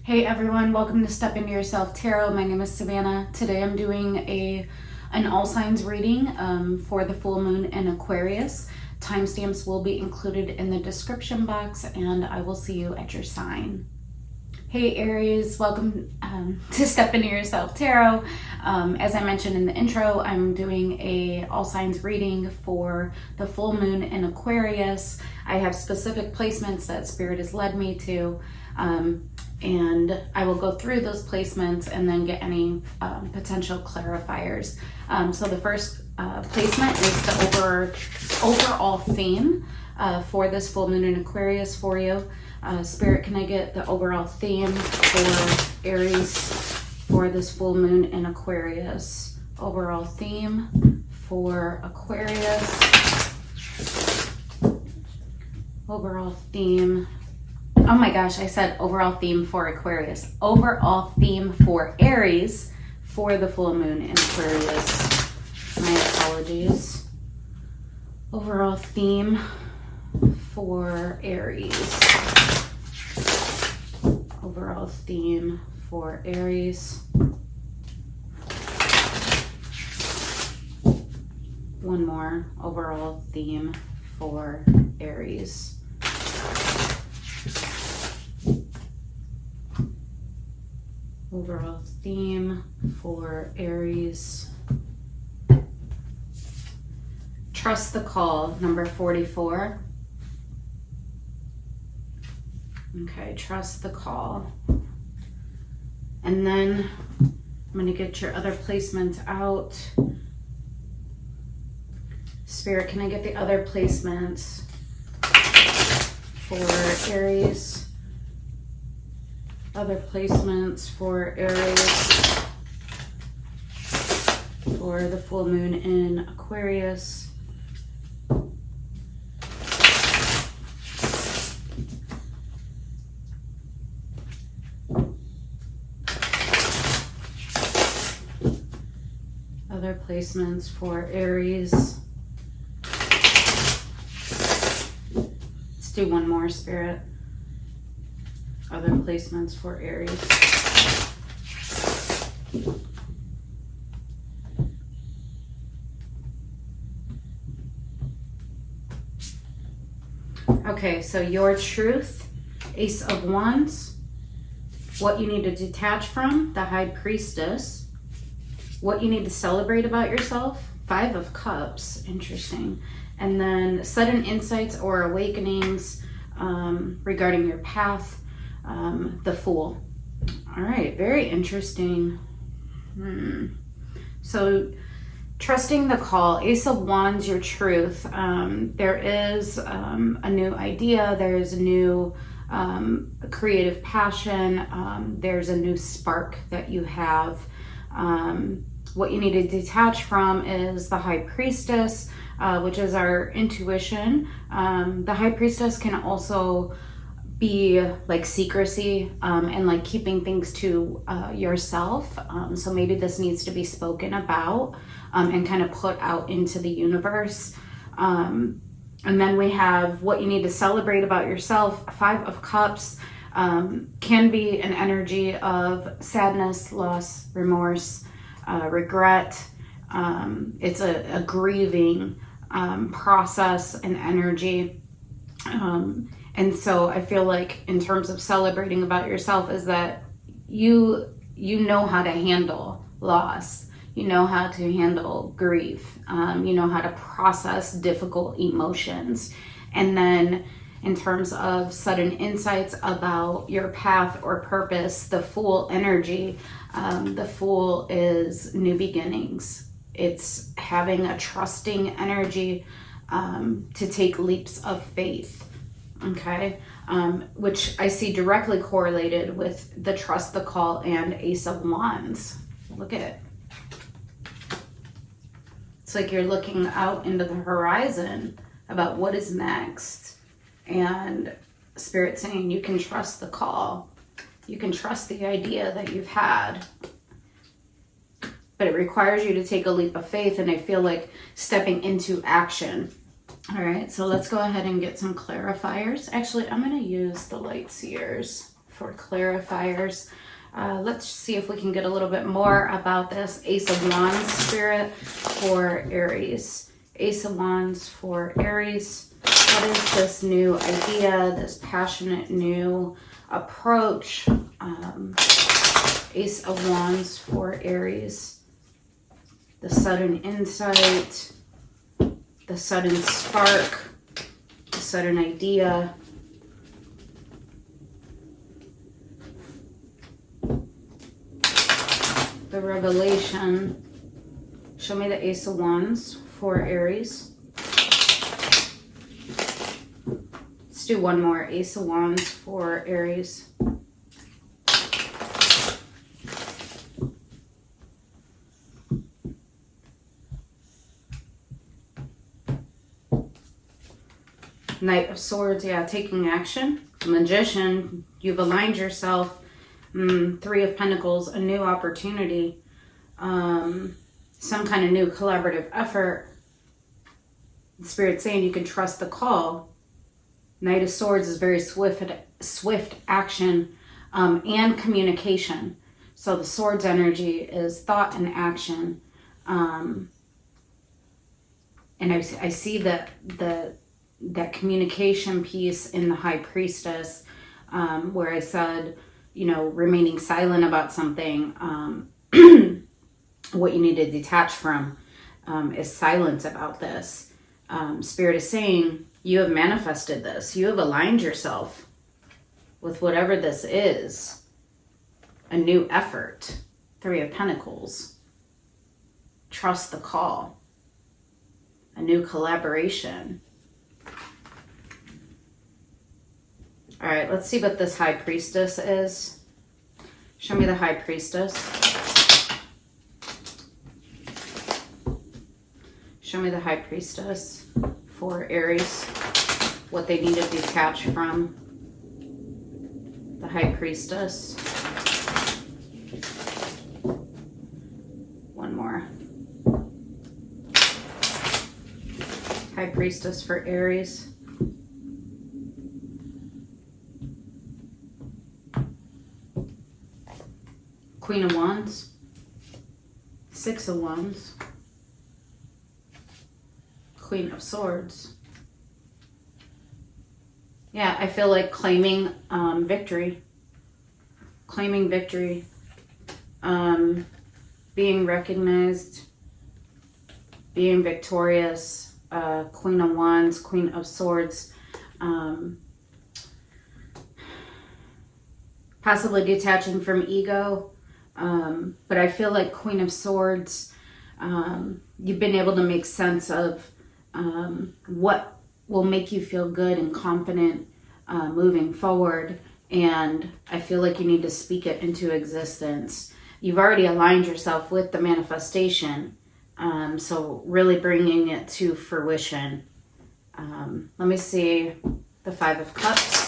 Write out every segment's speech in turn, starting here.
Hey everyone, welcome to Step Into Yourself Tarot. My name is Savannah. Today I'm doing an all signs reading for the full moon in Aquarius. Timestamps will be included in the description box and I will see you at your sign. Hey Aries, welcome to Step Into Yourself Tarot. As I mentioned in the intro, I'm doing a all signs reading for the full moon in Aquarius. I have specific placements that Spirit has led me to, and I will go through those placements and then get any potential clarifiers. So the first placement is the overall theme for this full moon in Aquarius for you. Spirit, can I get the overall theme for Aries for this full moon in Aquarius? Overall theme for Aquarius. Overall theme. Oh my gosh, I said overall theme for Aquarius. Overall theme for Aries for the full moon in Aquarius. My apologies. Overall theme for Aries. Overall theme for Aries. One more. Overall theme for Aries. Overall theme for Aries. Trust the call, number 44. Okay, trust the call. And then I'm going to get your other placements out. Spirit, can I get the other placements for Aries? Other placements for Aries for the full moon in Aquarius. Other placements for Aries. Let's do one more, Spirit. Other placements for Aries. Okay, so your truth, Ace of Wands. What you need to detach from, the High Priestess. What you need to celebrate about yourself, Five of Cups. Interesting. And then sudden insights or awakenings regarding your path. The Fool. All right, very interesting. So trusting the call, Ace of Wands, your truth. There is a new idea. There's a new creative passion. There's a new spark that you have. What you need to detach from is the High Priestess, which is our intuition. The High Priestess can also be like secrecy and like keeping things to yourself. So maybe this needs to be spoken about and kind of put out into the universe. And then we have what you need to celebrate about yourself. Five of Cups can be an energy of sadness, loss, remorse, regret. It's a grieving process and energy. And so I feel like in terms of celebrating about yourself is that you know how to handle loss. You know how to handle grief. You know how to process difficult emotions. And then in terms of sudden insights about your path or purpose, the Fool energy, the Fool is new beginnings. It's having a trusting energy to take leaps of faith. Okay, which I see directly correlated with the Trust the Call and Ace of Wands. Look at it. It's like you're looking out into the horizon about what is next. And Spirit saying you can trust the call. You can trust the idea that you've had. But it requires you to take a leap of faith, and I feel like stepping into action. All right, so let's go ahead and get some clarifiers. Actually, I'm going to use the light seers for clarifiers. Let's see if we can get a little bit more about this Ace of Wands spirit for Aries. Ace of Wands for Aries. What is this new idea, this passionate new approach? Ace of Wands for Aries. The sudden insight, the sudden spark, the sudden idea. The revelation. Show me the Ace of Wands for Aries. Let's do one more. Ace of Wands for Aries. Knight of Swords, yeah, taking action. Magician, you've aligned yourself. Three of Pentacles, a new opportunity. Some kind of new collaborative effort. The Spirit's saying you can trust the call. Knight of Swords is very swift action and communication. So the Swords energy is thought and action. And I see that communication piece in the High Priestess, where I said, you know, remaining silent about something, what you need to detach from is silence about this. Spirit is saying you have manifested this. You have aligned yourself with whatever this is. A new effort. Three of Pentacles. Trust the call. A new collaboration. All right, let's see what this High Priestess is. Show me the High Priestess. Show me the High Priestess for Aries. What they need to detach from. The High Priestess. One more. High Priestess for Aries. Queen of Wands, Six of Wands, Queen of Swords. Yeah, I feel like claiming victory. Claiming victory. Being recognized. Being victorious. Queen of Wands, Queen of Swords. Possibly detaching from ego. But I feel like Queen of Swords, you've been able to make sense of what will make you feel good and confident moving forward. And I feel like you need to speak it into existence. You've already aligned yourself with the manifestation. So really bringing it to fruition. Let me see the Five of Cups.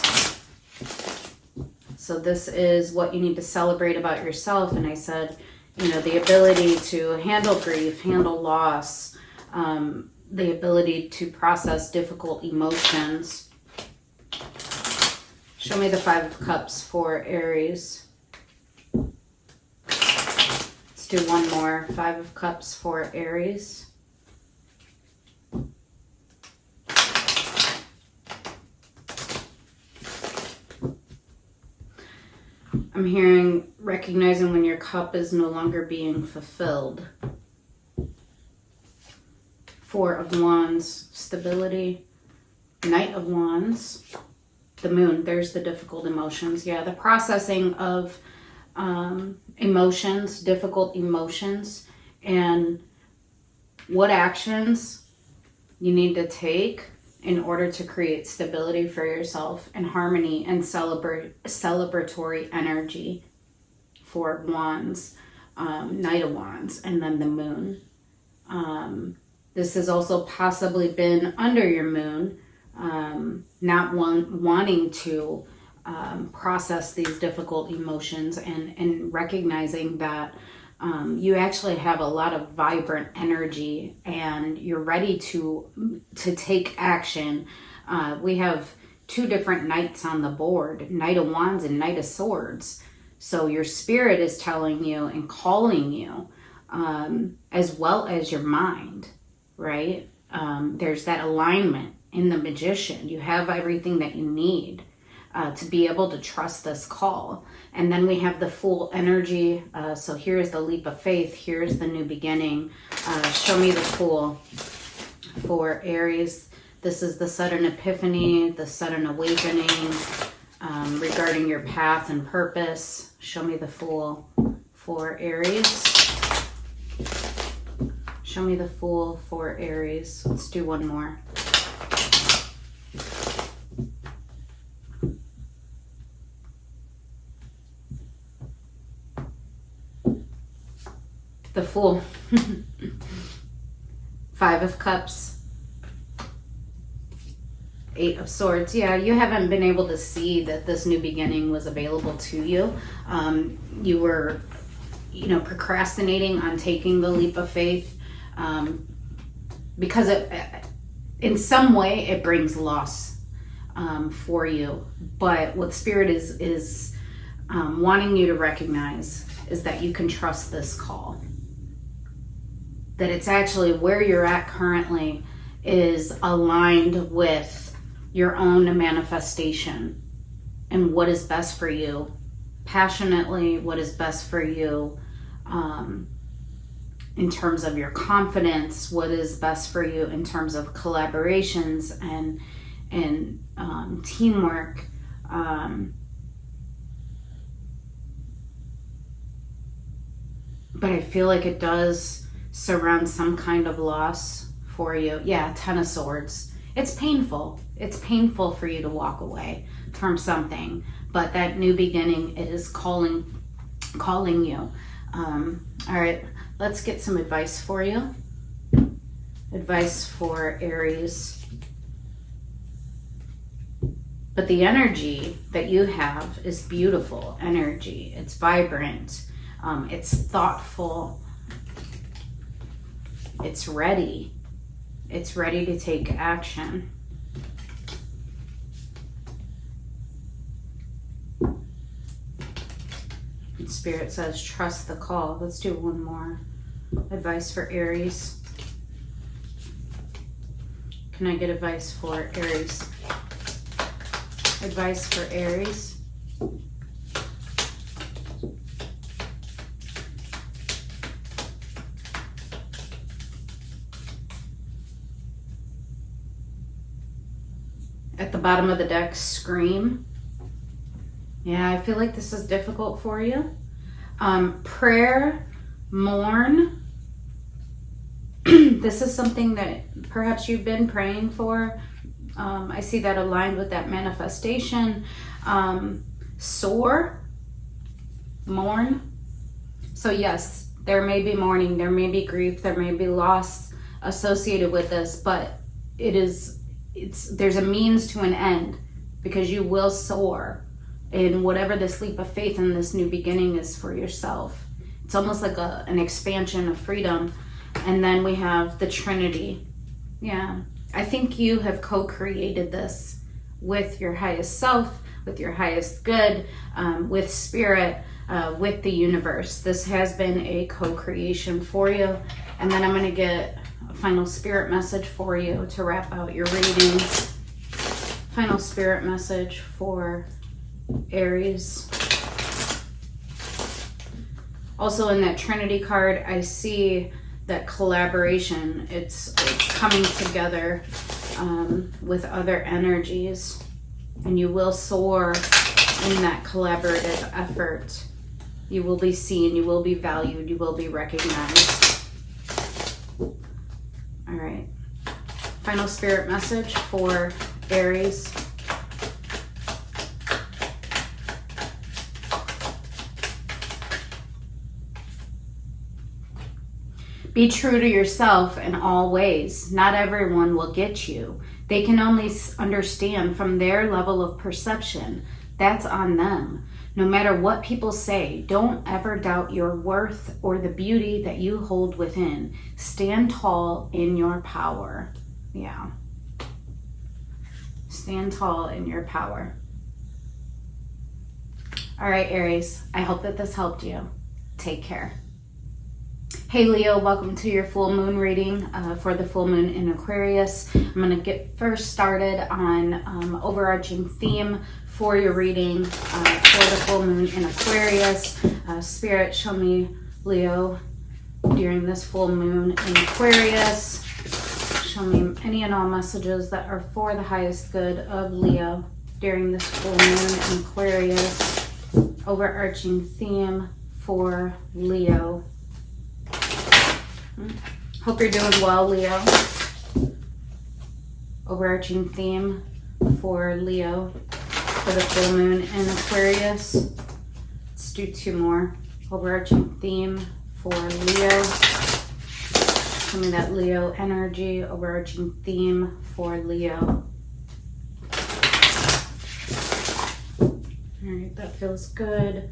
So this is what you need to celebrate about yourself. And I said, you know, the ability to handle grief, handle loss, the ability to process difficult emotions. Show me the Five of Cups for Aries. Let's do one more. Five of Cups for Aries. I'm hearing recognizing when your cup is no longer being fulfilled. Four of Wands, stability. Knight of Wands, the Moon. There's the difficult emotions. Yeah, the processing of emotions, difficult emotions, and what actions you need to take in order to create stability for yourself and harmony and celebratory energy. Four of Wands, Knight of Wands, and then the Moon. This has also possibly been under your moon, not wanting to process these difficult emotions and recognizing that you actually have a lot of vibrant energy and you're ready to take action. We have two different knights on the board, Knight of Wands and Knight of Swords. So your spirit is telling you and calling you, as well as your mind, right? There's that alignment in the Magician. You have everything that you need to be able to trust this call. And then we have the Fool energy. So here's the leap of faith. Here's the new beginning. Show me the Fool for Aries. This is the sudden epiphany, the sudden awakening regarding your path and purpose. Show me the Fool for Aries. Show me the Fool for Aries. Let's do one more. The Fool. Five of Cups. Eight of Swords. Yeah, you haven't been able to see that this new beginning was available to you. You were, procrastinating on taking the leap of faith because in some way it brings loss for you. But what Spirit is wanting you to recognize is that you can trust this call. That it's actually where you're at currently is aligned with your own manifestation and what is best for you passionately, what is best for you in terms of your confidence, what is best for you in terms of collaborations and teamwork. But I feel like it does surround some kind of loss for you. Yeah, Ten of Swords. It's painful. It's painful for you to walk away from something, but that new beginning, it is calling you. All right, let's get some advice for you. Advice for Aries. But the energy that you have is beautiful energy. It's vibrant. It's thoughtful. It's ready. It's ready to take action. And Spirit says, trust the call. Let's do one more. Advice for Aries. Can I get advice for Aries? Advice for Aries. At the bottom of the deck, Scream. Yeah, I feel like this is difficult for you. Prayer, mourn. This is something that perhaps you've been praying for. I see that aligned with that manifestation. Soar, mourn. So yes, there may be mourning, there may be grief, there may be loss associated with this, but there's a means to an end, because you will soar in whatever this leap of faith and this new beginning is for yourself. It's almost like an expansion of freedom. And then we have the Trinity. Yeah, I think you have co-created this with your highest self, with your highest good, with Spirit, with the universe. This has been a co-creation for you. And then I'm going to get a final Spirit message for you to wrap out your reading. Final Spirit message for Aries. Also in that Trinity card, I see that collaboration. It's coming together with other energies, and you will soar in that collaborative effort. You will be seen, you will be valued, you will be recognized. All right. Final Spirit message for Aries. Be true to yourself in all ways. Not everyone will get you. They can only understand from their level of perception. That's on them. No matter what people say, don't ever doubt your worth or the beauty that you hold within. Stand tall in your power. Yeah. Stand tall in your power. All right, Aries, I hope that this helped you. Take care. Hey Leo, welcome to your full moon reading for the full moon in Aquarius. I'm going to get first started on overarching theme for your reading for the full moon in Aquarius. Spirit, show me Leo during this full moon in Aquarius. Show me any and all messages that are for the highest good of Leo during this full moon in Aquarius. Overarching theme for Leo. Hope you're doing well, Leo. Overarching theme for Leo for the full moon in Aquarius. Let's do 2 more. Overarching theme for Leo. Show me that Leo energy. Overarching theme for Leo. All right, that feels good.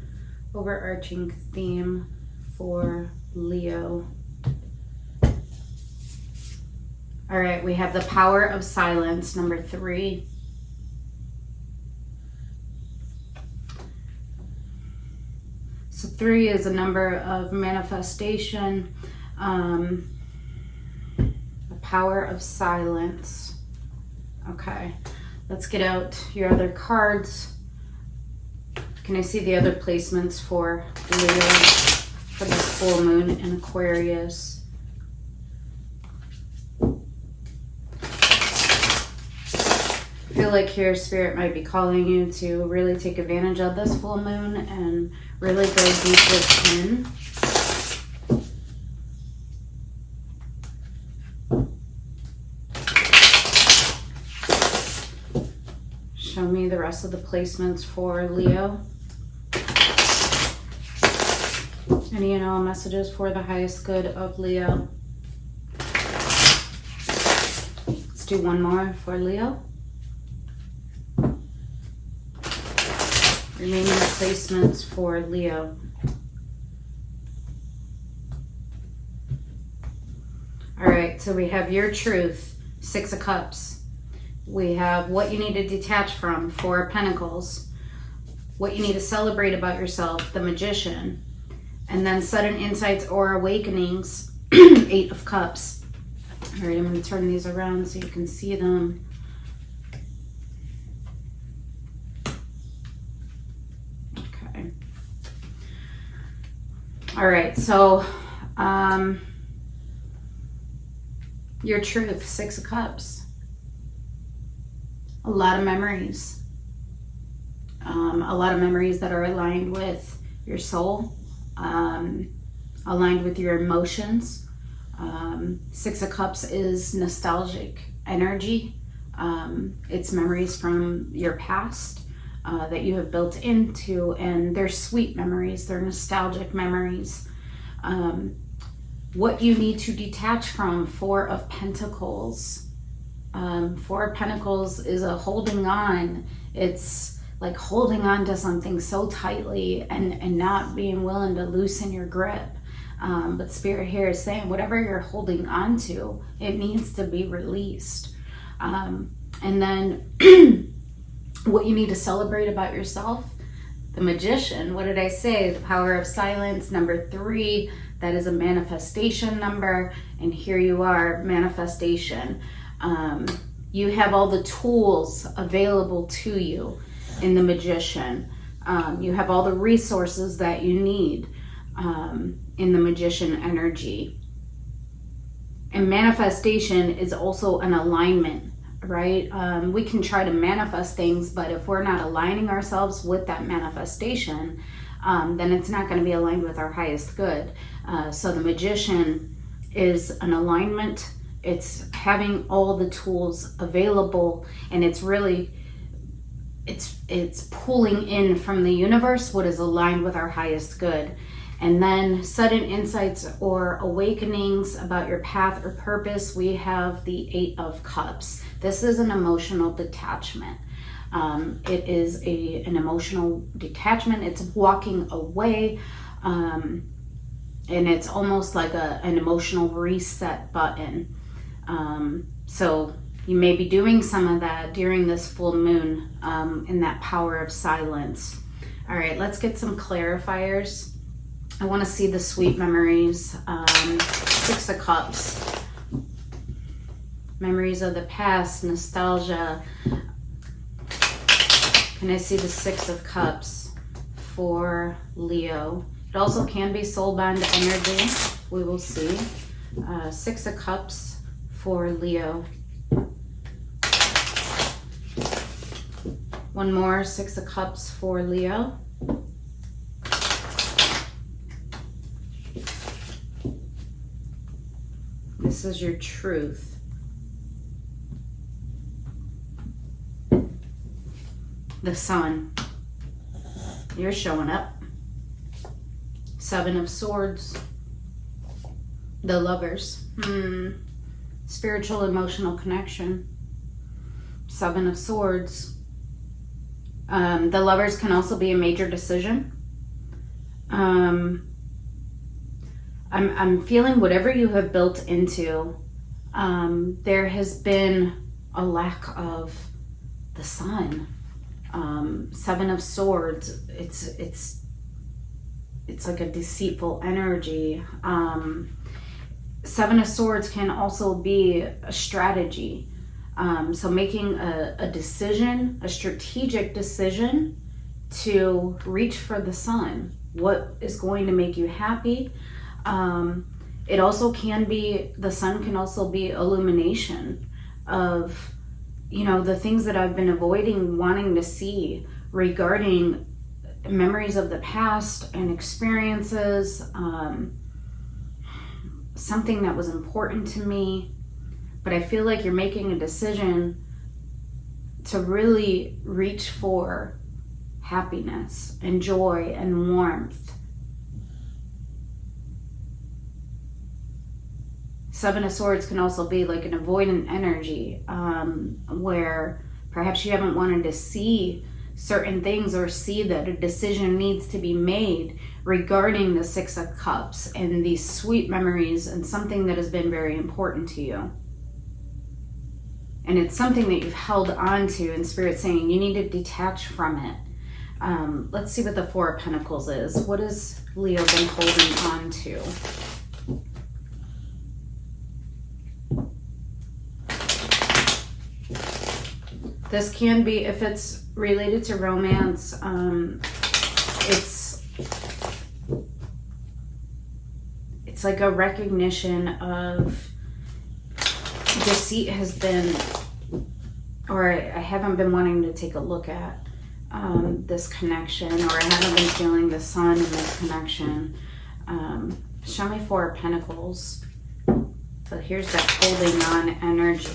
Overarching theme for Leo. All right, we have the power of silence, number 3. So 3 is a number of manifestation. The power of silence. Okay, let's get out your other cards. Can I see the other placements for Leo for the full moon in Aquarius? I feel like here Spirit might be calling you to really take advantage of this full moon and really go deep within. Show me the rest of the placements for Leo. Any and all messages for the highest good of Leo. Let's do 1 more for Leo. Remaining placements for Leo. All right, so we have your truth, 6 of Cups. We have what you need to detach from, 4 of Pentacles. What you need to celebrate about yourself, the Magician. And then sudden insights or awakenings, 8 of Cups. All right, I'm going to turn these around so you can see them. All right, so your truth, 6 of Cups. A lot of memories. A lot of memories that are aligned with your soul, aligned with your emotions. 6 of Cups is nostalgic energy. It's memories from your past. That you have built into, and they're sweet memories, they're nostalgic memories. What you need to detach from, 4 of Pentacles. 4 of Pentacles is a holding on. It's like holding on to something so tightly and not being willing to loosen your grip. But Spirit here is saying whatever you're holding on to, it needs to be released. And then what you need to celebrate about yourself, the Magician. What did I say? The power of silence, number 3. That is a manifestation number. And here you are, manifestation. You have all the tools available to you in the Magician. You have all the resources that you need in the Magician energy. And manifestation is also an alignment, right? We can try to manifest things, but if we're not aligning ourselves with that manifestation, then it's not going to be aligned with our highest good. So the Magician is an alignment. It's having all the tools available, and it's really, it's pulling in from the universe what is aligned with our highest good. And then sudden insights or awakenings about your path or purpose, we have the 8 of Cups. This is an emotional detachment. It is an emotional detachment. It's walking away, and it's almost like an emotional reset button. So You may be doing some of that during this full moon, in that power of silence. All right, let's get some clarifiers. I want to see the sweet memories. 6 of Cups. Memories of the past, nostalgia. Can I see the 6 of Cups for Leo? It also can be soul bond energy. We will see. 6 of Cups for Leo. One more, 6 of Cups for Leo. This is your truth. The Sun. You're showing up. 7 of Swords. The Lovers. Spiritual, emotional connection. 7 of Swords. The Lovers can also be a major decision. I'm feeling whatever you have built into, there has been a lack of the Sun. 7 of Swords, it's like a deceitful energy. 7 of Swords can also be a strategy. So making a decision, a strategic decision to reach for the Sun. What is going to make you happy? It also can be, the Sun can also be illumination of, you know, the things that I've been avoiding wanting to see regarding memories of the past and experiences, something that was important to me. But I feel like you're making a decision to really reach for happiness and joy and warmth. 7 of Swords can also be like an avoidant energy, where perhaps you haven't wanted to see certain things or see that a decision needs to be made regarding the 6 of Cups and these sweet memories and something that has been very important to you. And it's something that you've held on to, and Spirit saying you need to detach from it. Let's see what the 4 of Pentacles is. What has Leo been holding on to? This can be, if it's related to romance, it's like a recognition of deceit has been, or I haven't been wanting to take a look at this connection, or I haven't been feeling the Sun in this connection. Show me 4 of Pentacles. But here's that holding on energy.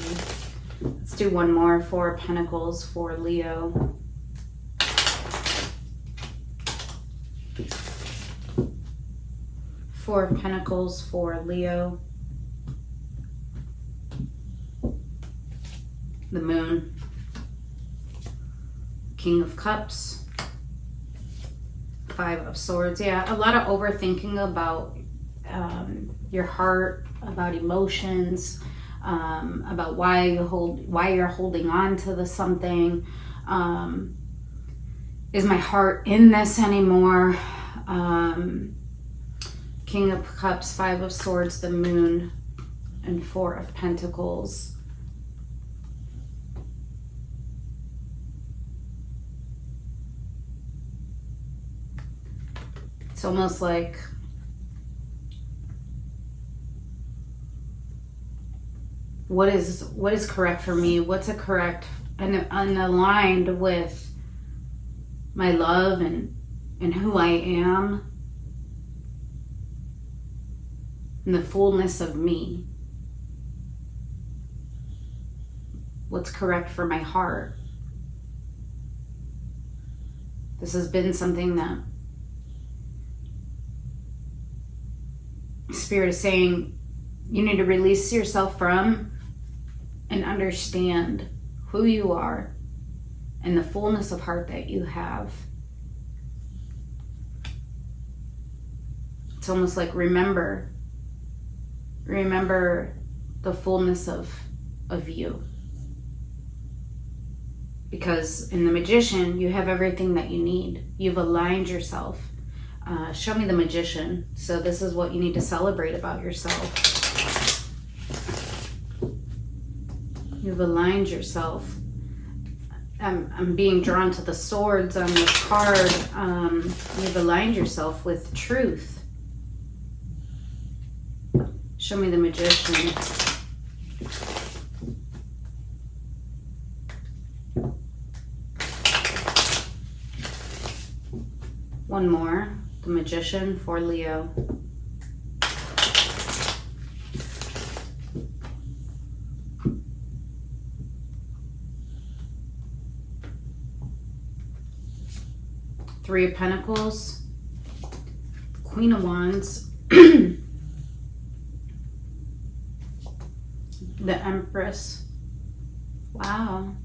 Let's do one more. 4 of Pentacles for Leo. Four of Pentacles for Leo. The Moon. King of Cups. 5 of Swords. Yeah, a lot of overthinking about your heart, about emotions, about why you're holding on to the something. Is my heart in this anymore? King of Cups, 5 of Swords, the Moon, and 4 of Pentacles. It's almost like what is correct for me? What's a correct and aligned with my love and who I am and the fullness of me? What's correct for my heart? This has been something that Spirit is saying you need to release yourself from and understand who you are and the fullness of heart that you have. It's almost like remember the fullness of you. Because in the Magician, you have everything that you need. You've aligned yourself. Show me the Magician. So this is what you need to celebrate about yourself. You've aligned yourself. I'm being drawn to the swords on this card. You've aligned yourself with truth. Show me the Magician. One more, the Magician for Leo. Three of Pentacles, Queen of Wands, the Empress. Wow.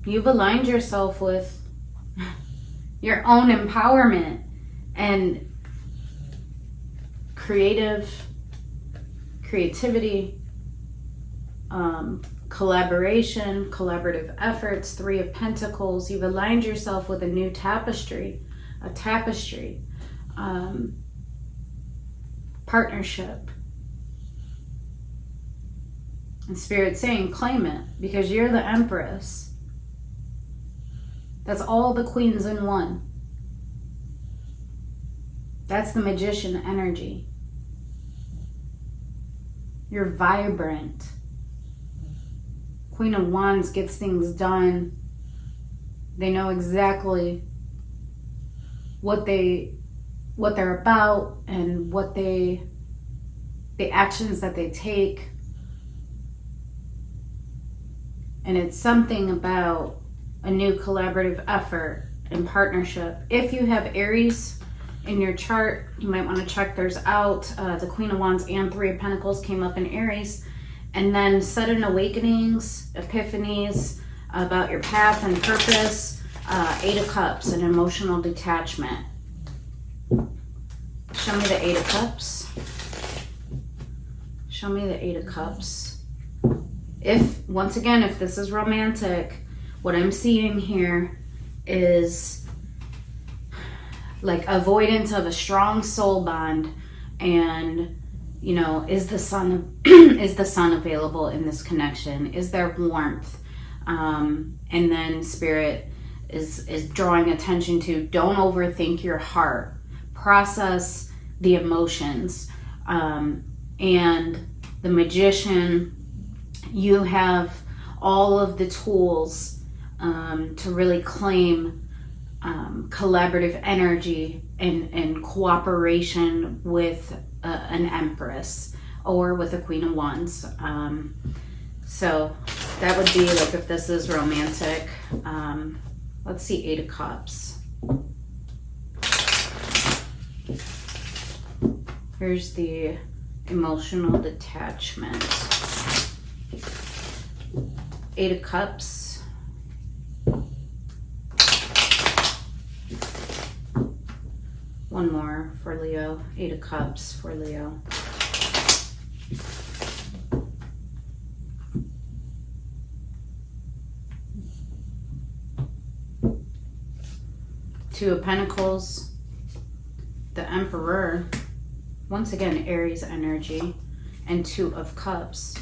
You've aligned yourself with your own empowerment and creativity, collaboration, collaborative efforts. Three of Pentacles. You've aligned yourself with a new tapestry, partnership. And Spirit's saying, claim it, because you're the Empress. That's all the queens in one. That's the Magician energy. You're vibrant. Queen of Wands gets things done. They know exactly what they're about and the actions that they take. And it's something about a new collaborative effort and partnership. If you have Aries in your chart, you might want to check theirs out. The Queen of Wands and Three of Pentacles came up in Aries. And then sudden awakenings, epiphanies about your path and purpose. Eight of Cups, an emotional detachment. Show me the Eight of Cups. Show me the Eight of Cups. Once again, if this is romantic, what I'm seeing here is like avoidance of a strong soul bond, and is the sun available in this connection? Is there warmth? And then Spirit is drawing attention to, don't overthink your heart, process the emotions. And the Magician, you have all of the tools to really claim collaborative energy and cooperation with an Empress or with a Queen of Wands. So that would be like if this is romantic. Let's see, Eight of Cups. Here's the emotional detachment. Eight of Cups. One more for Leo. Eight of Cups for Leo. Two of Pentacles. The Emperor. Once again, Aries energy. And Two of Cups.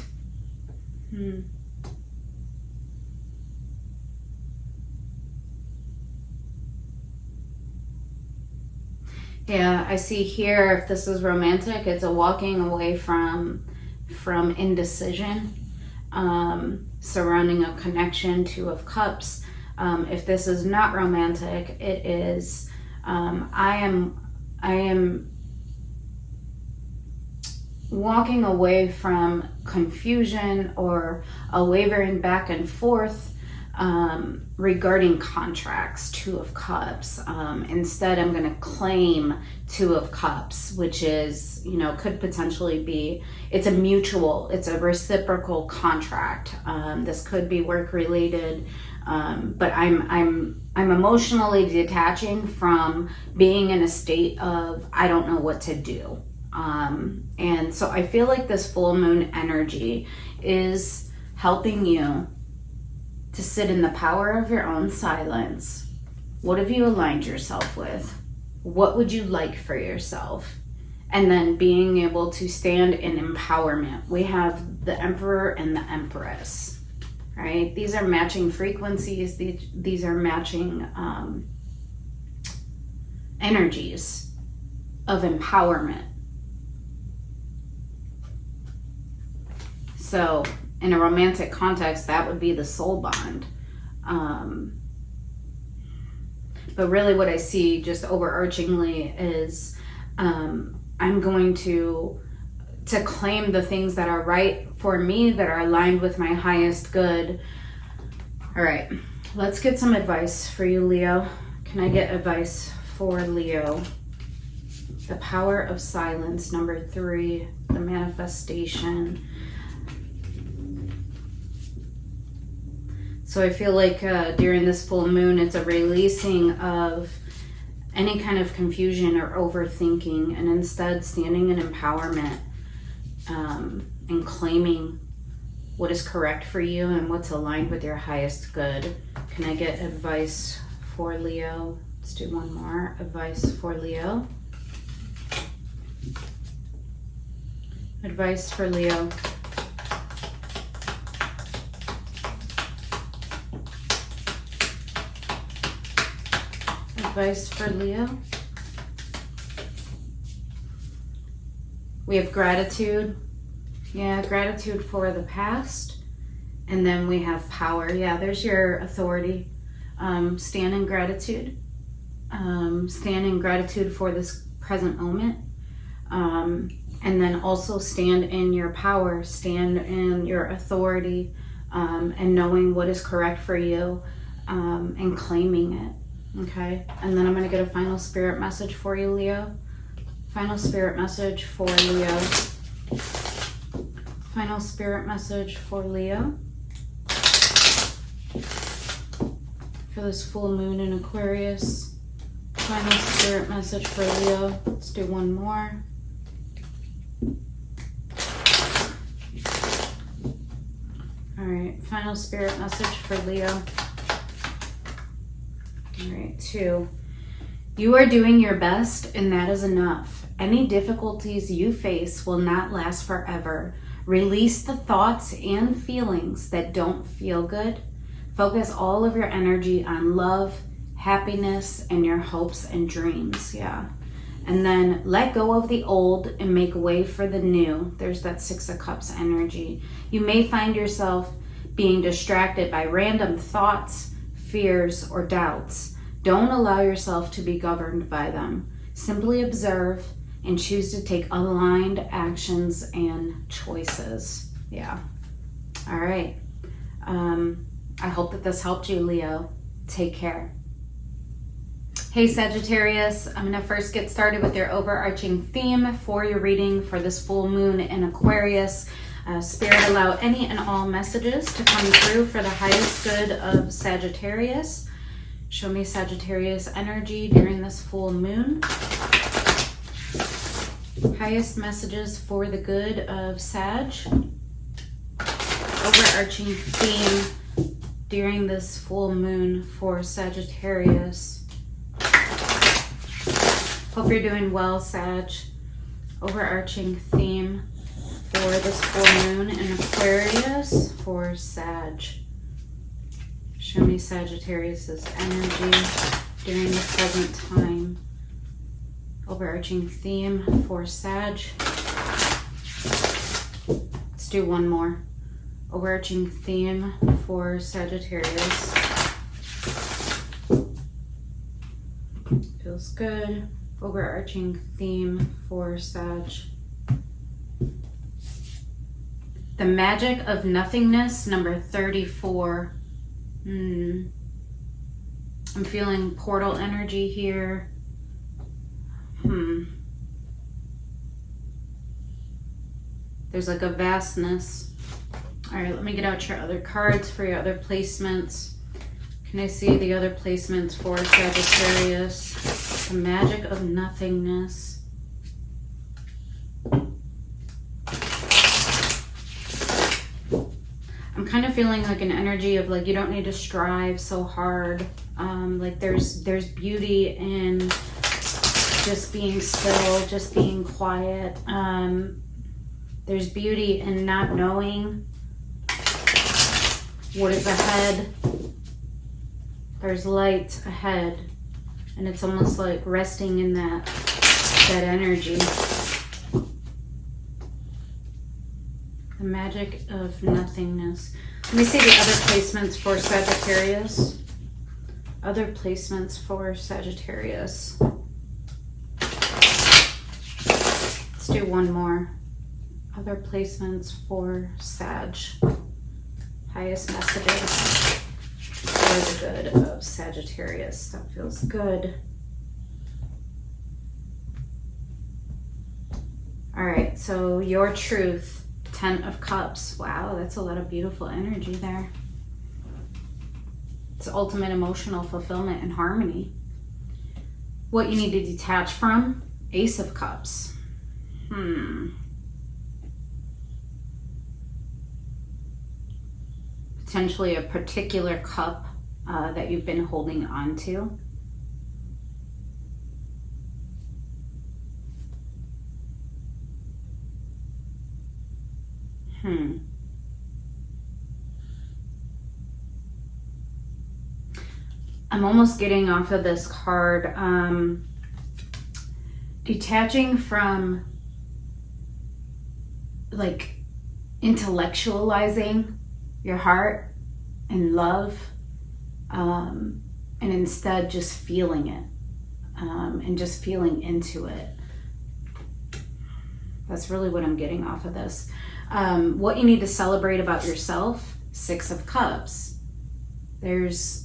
Yeah, I see here, if this is romantic, it's a walking away from indecision, surrounding a connection. Two of Cups. If this is not romantic, it is, I am walking away from confusion or a wavering back and forth regarding contracts. Two of Cups. Instead, I'm going to claim Two of Cups, which is, could potentially be, it's a reciprocal contract. This could be work related, but I'm emotionally detaching from being in a state of, I don't know what to do. And so I feel like this full moon energy is helping you to sit in the power of your own silence. What have you aligned yourself with? What would you like for yourself? And then being able to stand in empowerment. We have the Emperor and the Empress, right? These are matching frequencies. These are matching energies of empowerment. So in a romantic context, that would be the soul bond. But really what I see just overarchingly is I'm going to claim the things that are right for me, that are aligned with my highest good. All right, let's get some advice for you, Leo. Can I get advice for Leo? The power of silence, number 3, the manifestation. So I feel like during this full moon, it's a releasing of any kind of confusion or overthinking, and instead standing in empowerment and claiming what is correct for you and what's aligned with your highest good. Can I get advice for Leo? Let's do one more. Advice for Leo. Advice for Leo. Advice for Leo. We have gratitude. Yeah, gratitude for the past. And then we have power. Yeah, there's your authority. Stand in gratitude. Stand in gratitude for this present moment. And then also stand in your power. Stand in your authority. And knowing what is correct for you. And claiming it. Okay, and then I'm going to get a final spirit message for you, Leo. Final spirit message for Leo. Final spirit message for Leo. For this full moon in Aquarius. Final spirit message for Leo. Let's do one more. All right, final spirit message for Leo. All right, 2. You are doing your best, and that is enough. Any difficulties you face will not last forever. Release the thoughts and feelings that don't feel good. Focus all of your energy on love, happiness, and your hopes and dreams. Yeah. And then let go of the old and make way for the new. There's that 6 of Cups energy. You may find yourself being distracted by random thoughts, fears, or doubts. Don't allow yourself to be governed by them. Simply observe and choose to take aligned actions and choices. Yeah. All right. I hope that this helped you, Leo. Take care. Hey, Sagittarius. I'm going to first get started with your overarching theme for your reading for this full moon in Aquarius. Spirit, allow any and all messages to come through for the highest good of Sagittarius. Show me Sagittarius energy during this full moon. Highest messages for the good of Sag. Overarching theme during this full moon for Sagittarius. Hope you're doing well, Sag. Overarching theme for this full moon in Aquarius for Sag. Show me Sagittarius's energy during the present time. Overarching theme for Sag. Let's do one more. Overarching theme for Sagittarius. Feels good. Overarching theme for Sag. The magic of nothingness, number 34. I'm feeling portal energy here. There's like a vastness. All right, let me get out your other cards for your other placements. Can I see the other placements for Sagittarius? The magic of nothingness. I'm kind of feeling like an energy of like you don't need to strive so hard. Like there's beauty in just being still, just being quiet. There's beauty in not knowing what is ahead. There's light ahead, and it's almost like resting in that energy. The magic of nothingness. Let me see the other placements for Sagittarius. Other placements for Sagittarius. Let's do one more. Other placements for Sag. Highest messages for the good of Sagittarius. That feels good. All right, so your truth, 10 of Cups. Wow, that's a lot of beautiful energy there. It's ultimate emotional fulfillment and harmony. What you need to detach from, Ace of Cups. Potentially a particular cup that you've been holding on to. I'm almost getting off of this card. Detaching from like intellectualizing your heart and love, and instead just feeling it, and just feeling into it. That's really what I'm getting off of this. What you need to celebrate about yourself, 6 of Cups. There's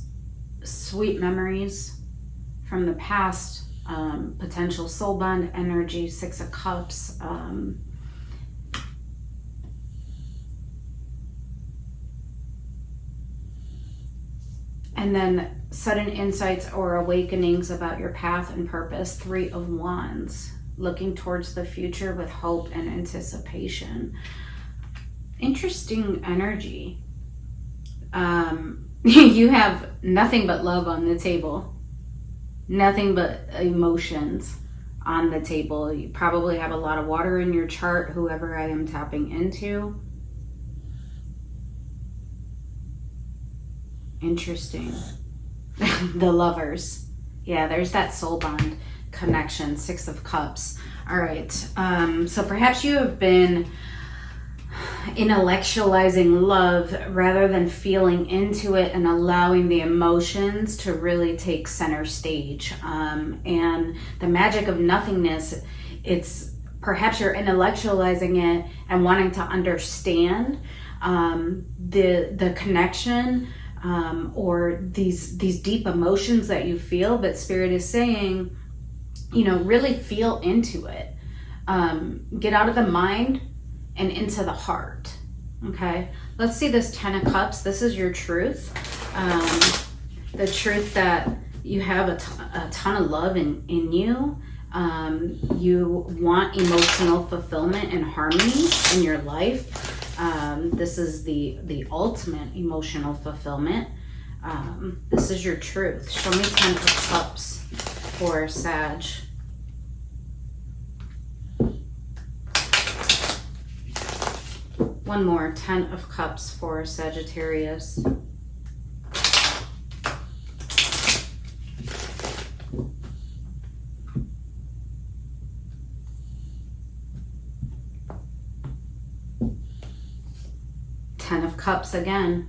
sweet memories from the past, potential soul bond energy, 6 of Cups. And then sudden insights or awakenings about your path and purpose, 3 of Wands. Looking towards the future with hope and anticipation. Interesting energy. You have nothing but love on the table. Nothing but emotions on the table. You probably have a lot of water in your chart, whoever I am tapping into. Interesting. The Lovers. Yeah, there's that soul bond connection, 6 of Cups. All right. So perhaps you have been intellectualizing love rather than feeling into it and allowing the emotions to really take center stage. And the magic of nothingness, it's perhaps you're intellectualizing it and wanting to understand the connection, or these deep emotions that you feel, but Spirit is saying, you know, really feel into it. Get out of the mind and into the heart. Okay, let's see this 10 of Cups. This is your truth. The truth that you have a ton of love in you. You want emotional fulfillment and harmony in your life. This is the ultimate emotional fulfillment. This is your truth. Show me 10 of Cups for Sag. One more, 10 of Cups for Sagittarius. Ten of Cups again.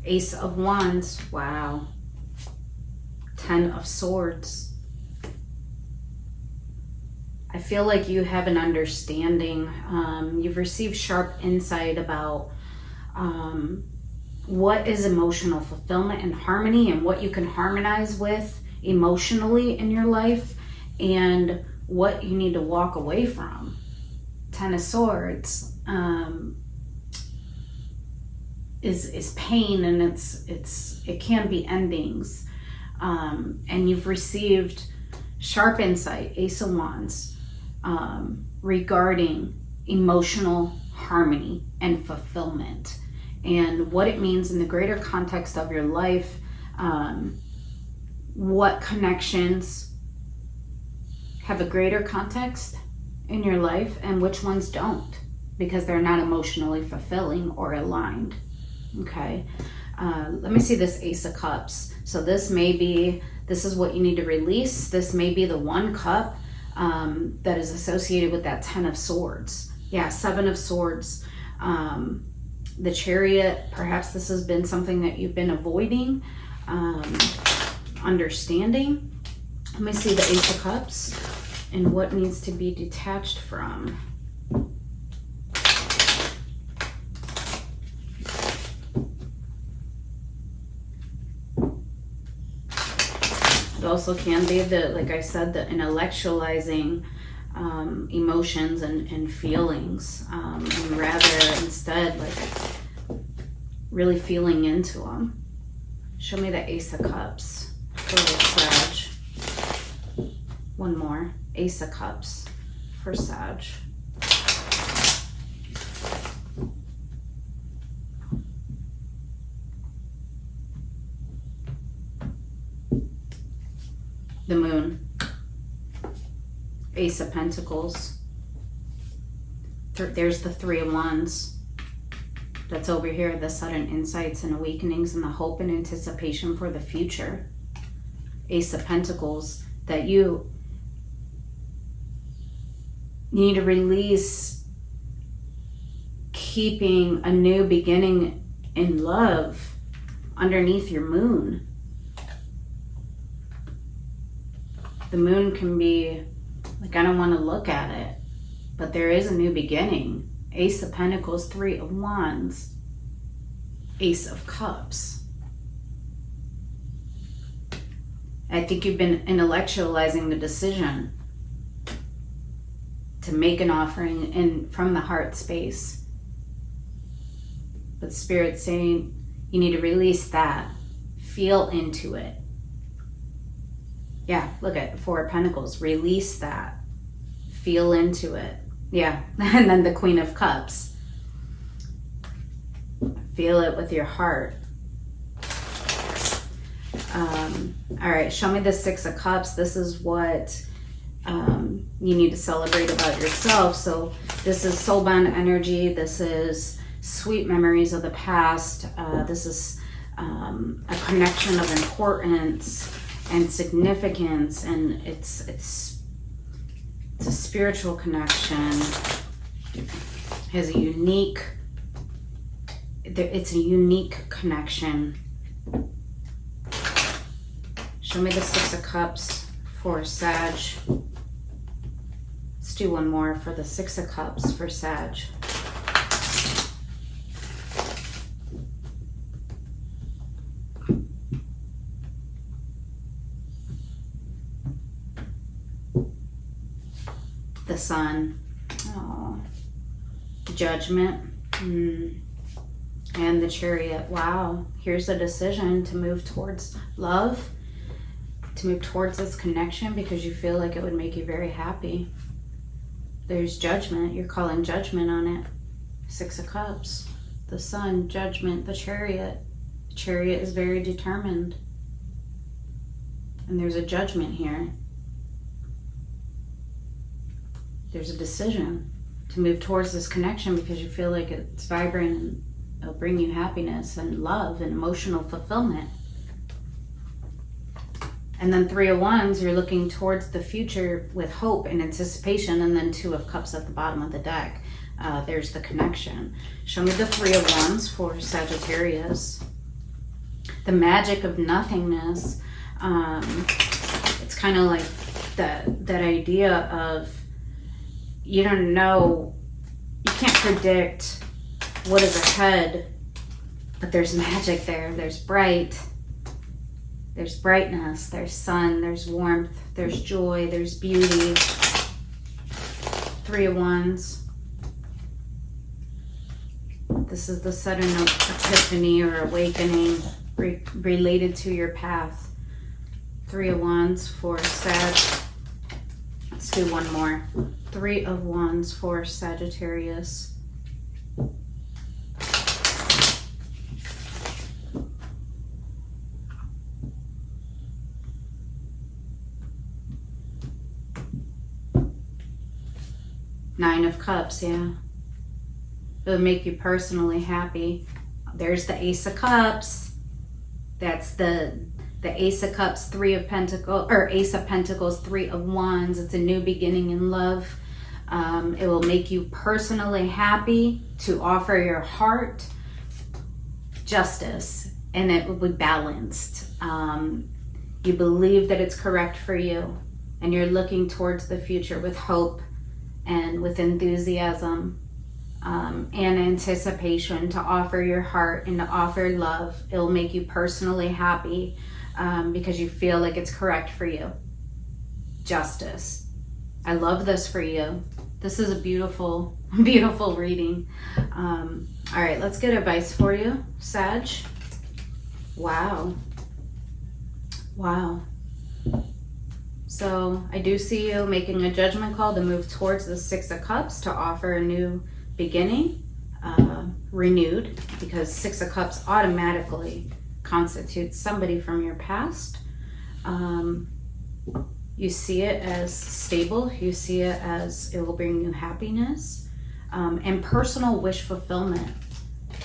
Ace of Wands. Wow. 10 of Swords. I feel like you have an understanding. You've received sharp insight about what is emotional fulfillment and harmony, and what you can harmonize with emotionally in your life, and what you need to walk away from. 10 of Swords is pain, and it can be endings. And you've received sharp insight, Ace of Wands, regarding emotional harmony and fulfillment, and what it means in the greater context of your life. What connections have a greater context in your life and which ones don't, because they're not emotionally fulfilling or aligned. Okay, let me see this Ace of Cups. So this is what you need to release. This may be the one cup that is associated with that 10 of Swords. Yeah, 7 of Swords. The Chariot, perhaps this has been something that you've been avoiding, understanding. Let me see the Ace of Cups and what needs to be detached from. It also can be like I said, the intellectualizing emotions and feelings, and rather instead like really feeling into them. Show me the Ace of Cups for Sag. One more. Ace of Cups for Sag. The Moon. Ace of Pentacles. There's the 3 of Wands. That's over here, the sudden insights and awakenings and the hope and anticipation for the future. Ace of Pentacles, that you need to release keeping a new beginning in love underneath your moon. The moon can be like, I don't want to look at it, but there is a new beginning. Ace of Pentacles, 3 of Wands, Ace of Cups. I think you've been intellectualizing the decision to make an offering in from the heart space. But Spirit's saying you need to release that. Feel into it. Yeah, look at 4 of Pentacles. Release that. Feel into it. Yeah, and then the Queen of Cups. Feel it with your heart. All right, show me the 6 of Cups. This is what you need to celebrate about yourself. So this is soulbound energy. This is sweet memories of the past. This is a connection of importance and significance, and it's a spiritual connection. It has a unique, it's a unique connection. Show me the 6 of Cups for Sag. Let's do one more for the 6 of Cups for Sag. The Sun. Oh. Judgment. And the Chariot. Wow. Here's a decision to move towards love, to move towards this connection because you feel like it would make you very happy. There's judgment. You're calling judgment on it. 6 of Cups. The Sun, judgment, the Chariot. The Chariot is very determined. And there's a judgment here. There's a decision to move towards this connection because you feel like it's vibrant and it'll bring you happiness and love and emotional fulfillment. And then 3 of Wands, you're looking towards the future with hope and anticipation. And then 2 of Cups at the bottom of the deck. There's the connection. Show me the 3 of Wands for Sagittarius. The magic of nothingness. It's kind of like that idea of you don't know, you can't predict what is ahead, but there's magic there. There's there's brightness, there's sun, there's warmth, there's joy, there's beauty. 3 of Wands. This is the sudden epiphany or awakening related to your path. 3 of Wands for Sag. Let's do one more. 3 of Wands for Sagittarius. Nine of Cups, yeah. It would make you personally happy. There's the Ace of Cups. That's the Ace of Cups, Three of Pentacles, or Ace of Pentacles, Three of Wands. It's a new beginning in love. It will make you personally happy to offer your heart justice, and it will be balanced. You believe that it's correct for you, and you're looking towards the future with hope and with enthusiasm and anticipation to offer your heart and to offer love. It'll make you personally happy because you feel like it's correct for you. Justice. I love this for you. This is a beautiful, beautiful reading. All right, let's get advice for you, Sag. Wow. Wow. So I do see you making a judgment call to move towards the Six of Cups to offer a new beginning, renewed, because Six of Cups automatically constitutes somebody from your past. You see it as stable. You see it as it will bring you happiness and personal wish fulfillment,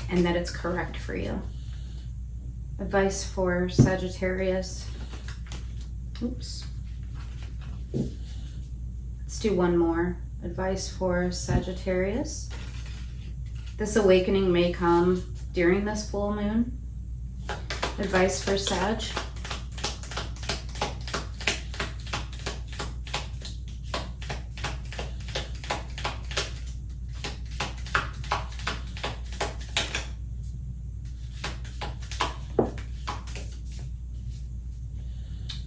and that it's correct for you. Advice for Sagittarius. Oops. Let's do one more. Advice for Sagittarius. This awakening may come during this full moon. Advice for Sag.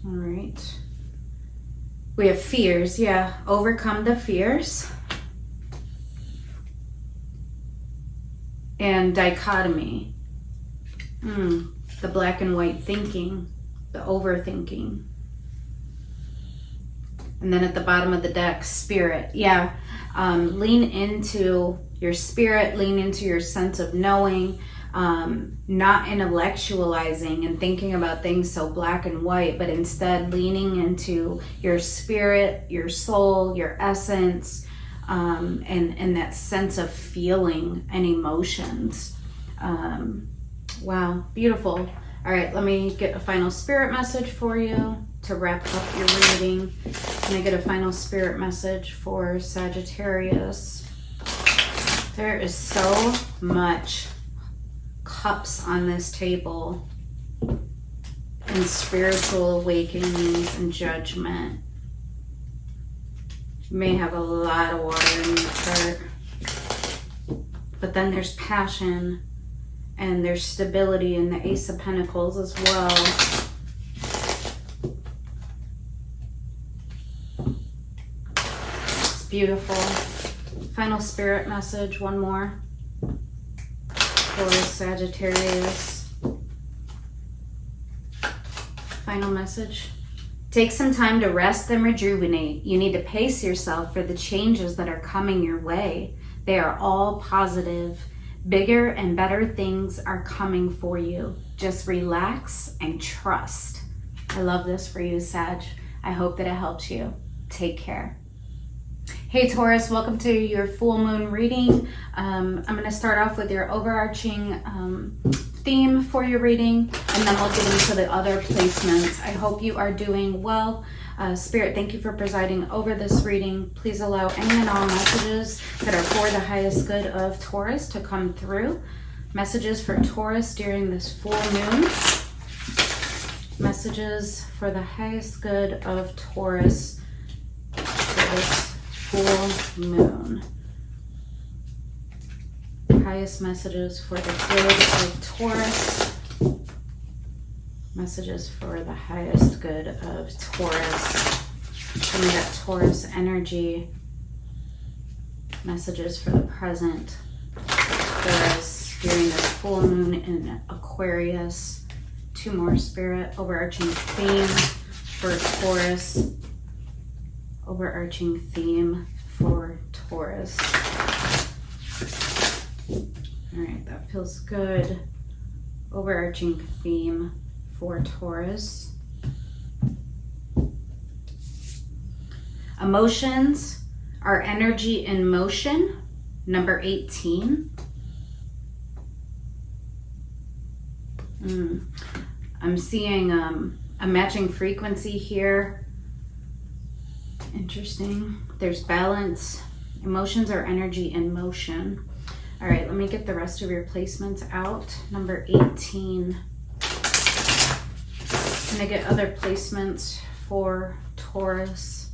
All right. We have fears. Yeah, overcome the fears. And dichotomy. The black and white thinking, the overthinking. And then at the bottom of the deck, spirit. Yeah, lean into your spirit, lean into your sense of knowing, not intellectualizing and thinking about things so black and white, but instead leaning into your spirit, your soul, your essence, and that sense of feeling and emotions. Wow, beautiful. All right, let me get a final spirit message for you to wrap up your reading. Let me get a final spirit message for Sagittarius. There is so much cups on this table and spiritual awakenings and judgment. You may have a lot of water in your chart, but then there's passion and there's stability in the Ace of Pentacles as well. It's beautiful. Final spirit message, one more for Sagittarius. Final message. Take some time to rest and rejuvenate. You need to pace yourself for the changes that are coming your way. They are all positive. Bigger and better things are coming for you. Just relax and trust. I love this for you, Sag. I hope that it helps you. Take care. Hey Taurus, welcome to your full moon reading. I'm going to start off with your overarching theme for your reading, and then we'll get into the other placements. I hope you are doing well. Spirit, thank you for presiding over this reading. Please allow any and all messages that are for the highest good of Taurus to come through. Messages for Taurus during this full moon. Messages for the highest good of Taurus for this full moon. Highest messages for the good of Taurus. Messages for the highest good of Taurus. Show me that Taurus energy. Messages for the present Taurus during the full moon in Aquarius. Two more, Spirit. Overarching theme for Taurus. Overarching theme for Taurus. All right, that feels good. Overarching theme for Taurus. Emotions Our energy in motion, number 18. I'm seeing a matching frequency here. Interesting. There's balance. Emotions are energy in motion. All right, let me get the rest of your placements out. Number 18. Can I get other placements for Taurus?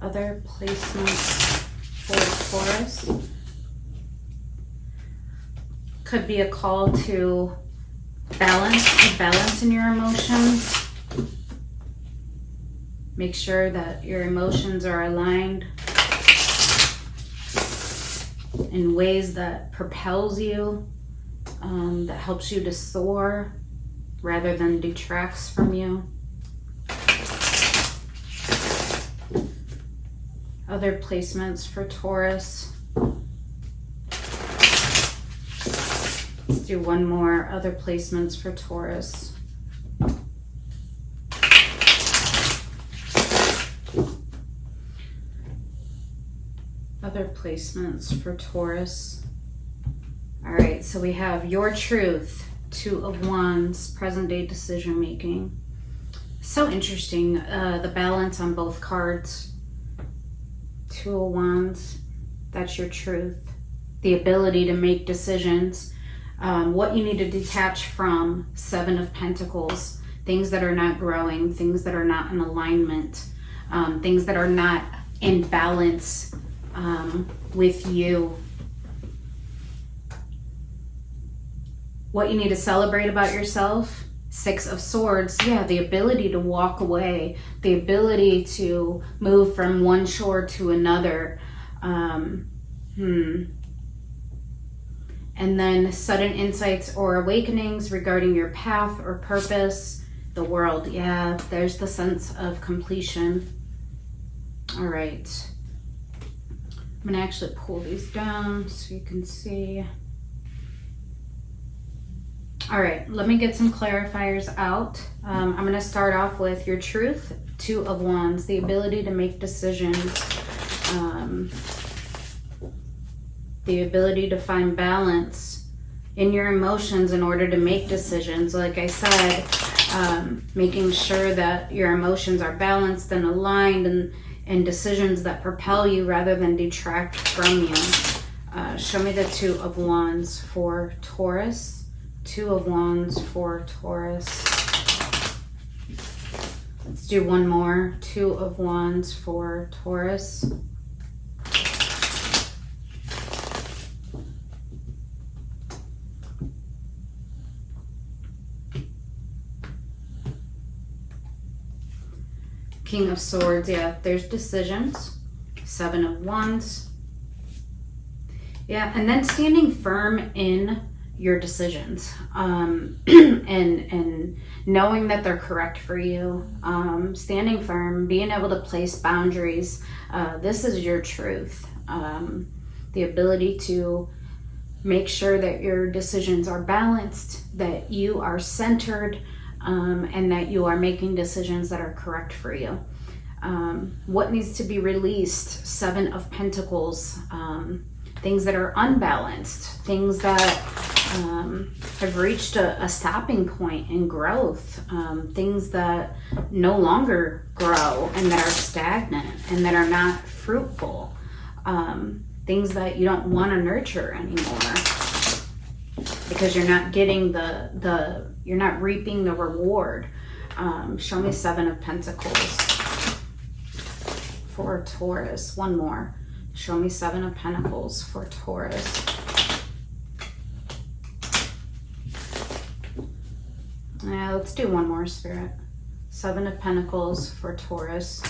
Other placements for Taurus? Could be a call to balance in your emotions. Make sure that your emotions are aligned in ways that propels you, that helps you to soar rather than detracts from you. Other placements for Taurus. Let's do one more. Other placements for Taurus. Other placements for Taurus. All right, so we have your truth, Two of Wands, present day decision making. So interesting, the balance on both cards. Two of Wands, that's your truth. The ability to make decisions. What you need to detach from, Seven of Pentacles. Things that are not growing, things that are not in alignment, things that are not in balance with you. What you need to celebrate about yourself, Six of Swords. Yeah, the ability to walk away, the ability to move from one shore to another. And then sudden insights or awakenings regarding your path or purpose. The World. Yeah, there's the sense of completion. All right. I'm going to actually pull these down so you can see. All right, let me get some clarifiers out. I'm going to start off with your truth, Two of Wands, the ability to make decisions, the ability to find balance in your emotions in order to make decisions. Like I said, making sure that your emotions are balanced and aligned, and decisions that propel you rather than detract from you. Show me the Two of Wands for Taurus. Two of Wands for Taurus. Let's do one more. Two of Wands for Taurus. King of Swords. Yeah, there's decisions. Seven of Wands. Yeah, and then standing firm in your decisions, and knowing that they're correct for you, standing firm, being able to place boundaries. This is your truth, the ability to make sure that your decisions are balanced, that you are centered, and that you are making decisions that are correct for you. What needs to be released? Seven of Pentacles. Things that are unbalanced, things that have reached a stopping point in growth, things that no longer grow and that are stagnant and that are not fruitful, things that you don't want to nurture anymore because you're not getting you're not reaping the reward. Show me Seven of Pentacles for Taurus. One more. Show me Seven of Pentacles for Taurus. Yeah, let's do one more, Spirit. Seven of Pentacles for Taurus.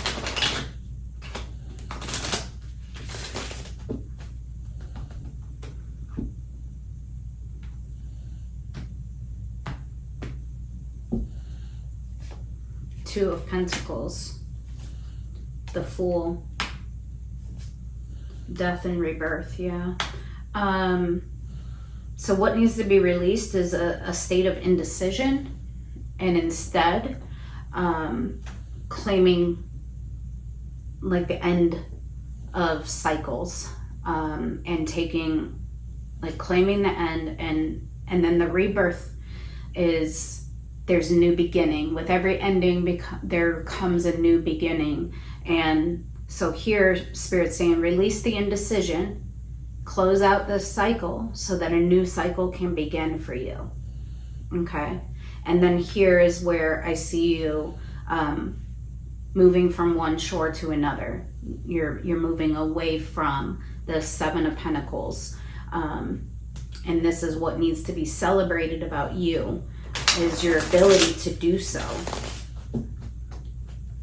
Two of Pentacles. The Fool. Death and rebirth, yeah. So what needs to be released is a state of indecision, and instead claiming like the end of cycles, and taking, like, claiming the end, and then the rebirth is, there's a new beginning. With every ending there comes a new beginning. And so here Spirit's saying, release the indecision, close out this cycle so that a new cycle can begin for you. Okay. And then here is where I see you moving from one shore to another. You're moving away from the Seven of Pentacles. And this is what needs to be celebrated about you, is your ability to do so.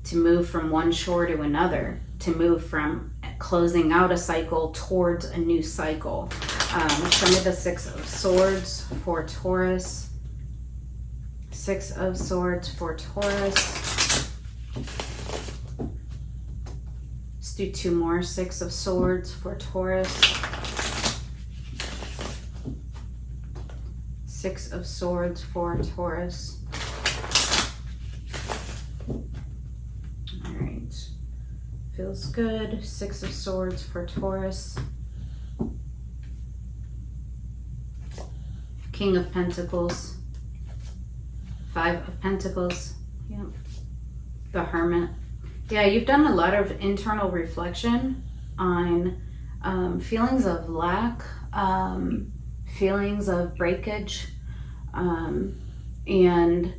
To move from one shore to another. To move from closing out a cycle towards a new cycle. Show me the Six of Swords for Taurus. Six of Swords for Taurus. Let's do two more. Six of Swords for Taurus. Six of Swords for Taurus. All right. Feels good. Six of Swords for Taurus. King of Pentacles. Five of Pentacles. Yep. The Hermit. Yeah, you've done a lot of internal reflection on feelings of lack, feelings of breakage, and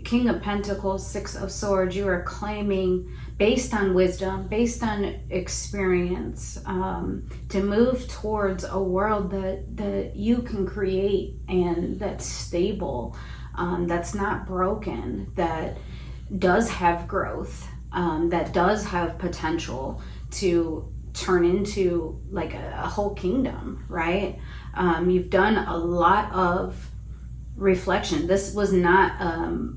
King of Pentacles, Six of Swords, you are claiming, based on wisdom, based on experience, to move towards a world that you can create and that's stable, that's not broken, that does have growth, that does have potential to turn into like a whole kingdom, right? You've done a lot of reflection. This was not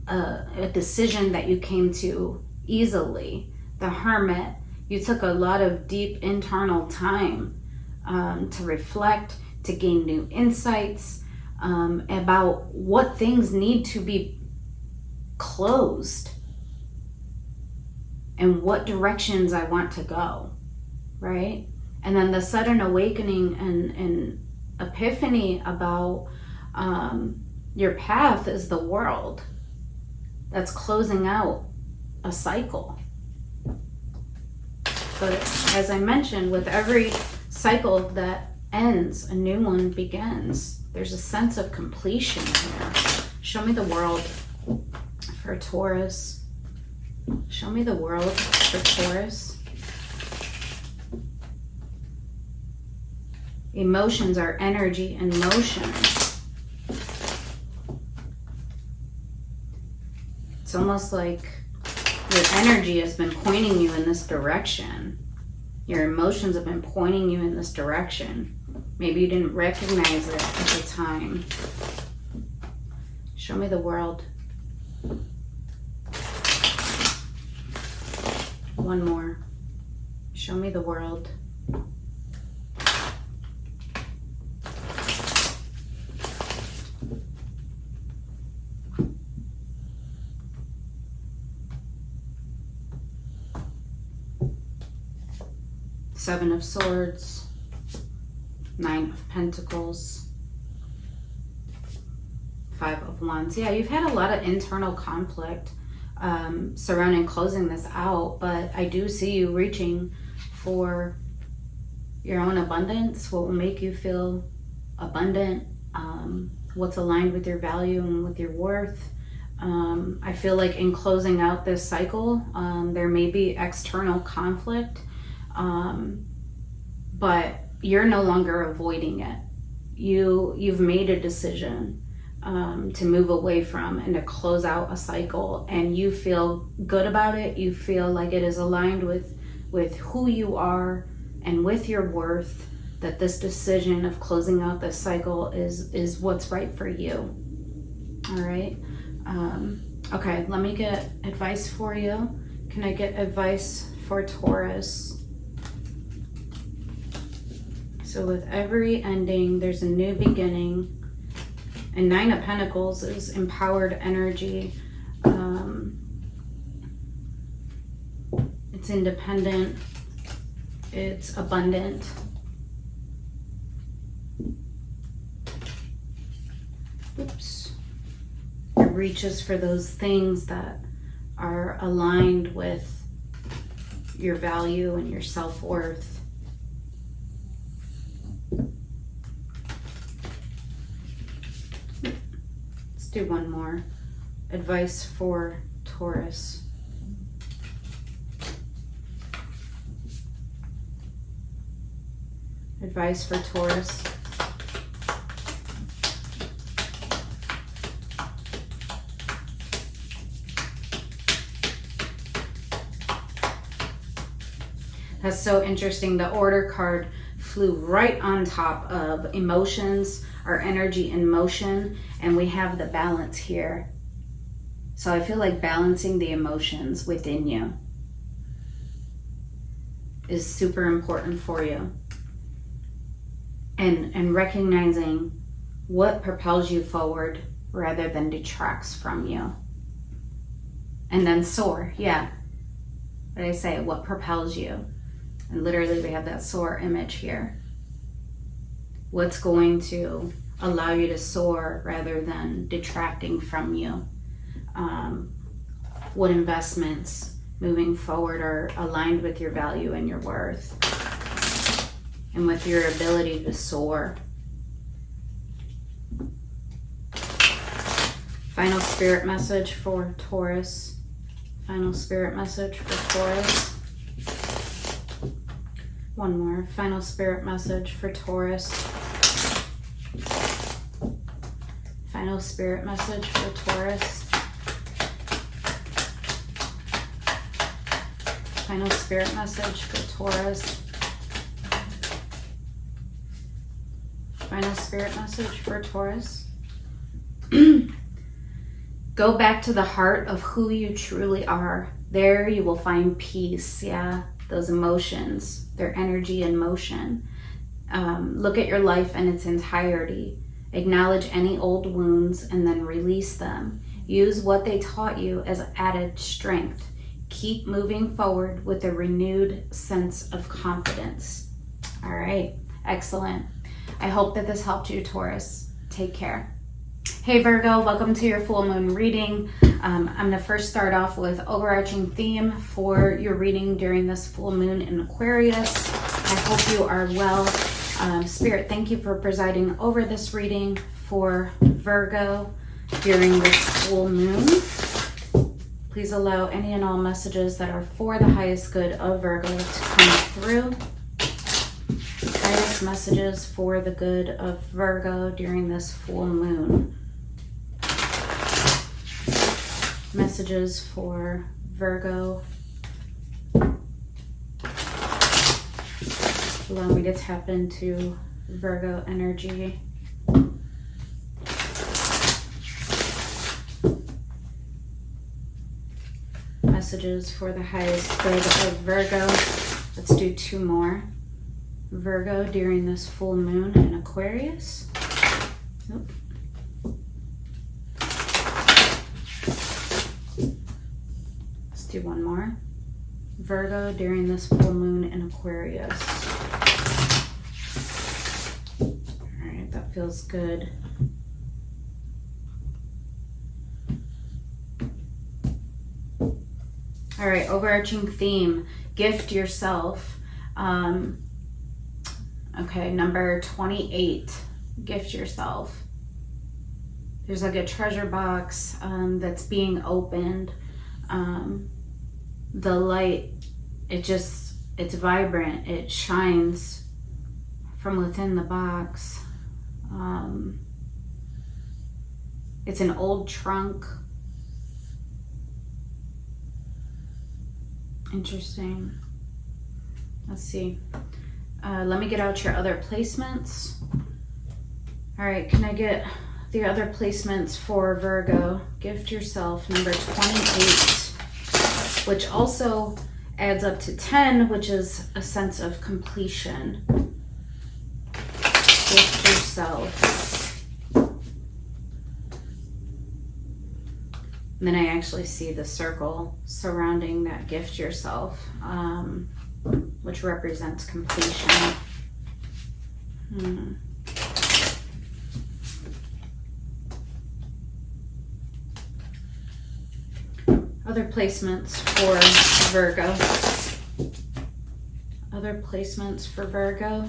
a decision that you came to easily. The Hermit, you took a lot of deep internal time to reflect, to gain new insights about what things need to be closed and what directions I want to go, right? And then the sudden awakening and epiphany about your path is the world that's closing out a cycle. But as I mentioned, with every cycle that ends, a new one begins. There's a sense of completion here. Show me the world for Taurus. Show me the world for Taurus. Emotions are energy and motion. It's almost like your energy has been pointing you in this direction. Your emotions have been pointing you in this direction. Maybe you didn't recognize it at the time. Show me the world. One more. Show me the world. Seven of Swords, Nine of Pentacles, Five of Wands. Yeah, you've had a lot of internal conflict surrounding closing this out, but I do see you reaching for your own abundance, what will make you feel abundant, what's aligned with your value and with your worth. I feel like in closing out this cycle, there may be external conflict, but you're no longer avoiding it. You've made a decision to move away from and to close out a cycle, and you feel good about it. You feel like it is aligned with who you are and with your worth, that this decision of closing out this cycle is what's right for you. All right. Okay, let me get advice for you. Can I get advice for Taurus? So with every ending, there's a new beginning. And Nine of Pentacles is empowered energy. It's independent. It's abundant. Oops. It reaches for those things that are aligned with your value and your self-worth. Let's do one more. Advice for Taurus. Advice for Taurus. That's so interesting. The Order card flew right on top of emotions, our energy in motion, and we have the balance here. So I feel like balancing the emotions within you is super important for you. And recognizing what propels you forward rather than detracts from you. And then soar, yeah. What I say, what propels you? And literally we have that soar image here. What's going to allow you to soar rather than detracting from you? What investments moving forward are aligned with your value and your worth and with your ability to soar? Final spirit message for Taurus. Final spirit message for Taurus. One more. Final spirit message for Taurus. Final spirit message for Taurus. Final spirit message for Taurus. Final spirit message for Taurus. Go back to the heart of who you truly are. There you will find peace, yeah? Those emotions, their energy in motion. Look at your life in its entirety. Acknowledge any old wounds and then release them. Use what they taught you as added strength. Keep moving forward with a renewed sense of confidence. All right, excellent. I hope that this helped you, Taurus. Take care. Hey Virgo, welcome to your full moon reading. I'm going to first start off with overarching theme for your reading during this full moon in Aquarius. I hope you are well. Spirit, thank you for presiding over this reading for Virgo during this full moon. Please allow any and all messages that are for the highest good of Virgo to come through. Highest messages for the good of Virgo during this full moon. Messages for Virgo. Allow me to tap into Virgo energy. Messages for the highest good of Virgo. Let's do two more. Virgo during this full moon in Aquarius. Nope. Let's do one more. Virgo during this full moon in Aquarius. All right, that feels good. All right, overarching theme, gift yourself. Okay, number 28, gift yourself. There's like a treasure box that's being opened. The light, it's vibrant. It shines from within the box. It's an old trunk. Interesting. Let's see. Let me get out your other placements. All right, can I get the other placements for Virgo? Gift yourself, number 28, which also adds up to 10, which is a sense of completion. Gift yourself. And then I actually see the circle surrounding that gift yourself. which represents completion. Other placements for Virgo. Other placements for Virgo.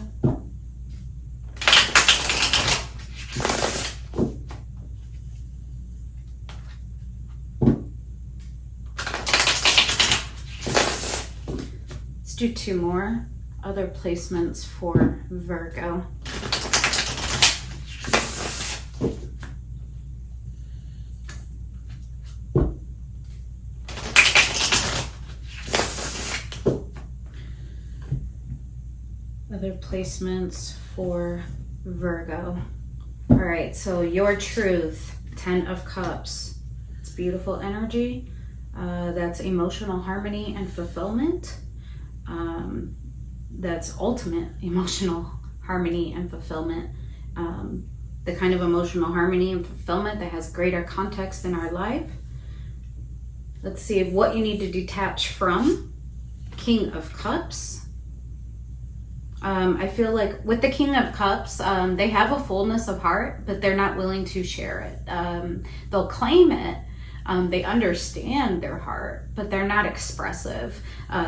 Let's do 2 more. Other placements for Virgo. Other placements for Virgo. All right, so your truth, 10 of Cups. It's beautiful energy. That's emotional harmony and fulfillment. That's ultimate emotional harmony and fulfillment. The kind of emotional harmony and fulfillment that has greater context in our life. Let's see what you need to detach from. King of Cups. I feel like with the King of Cups, they have a fullness of heart, but they're not willing to share it. They'll claim it. They understand their heart, but they're not expressive.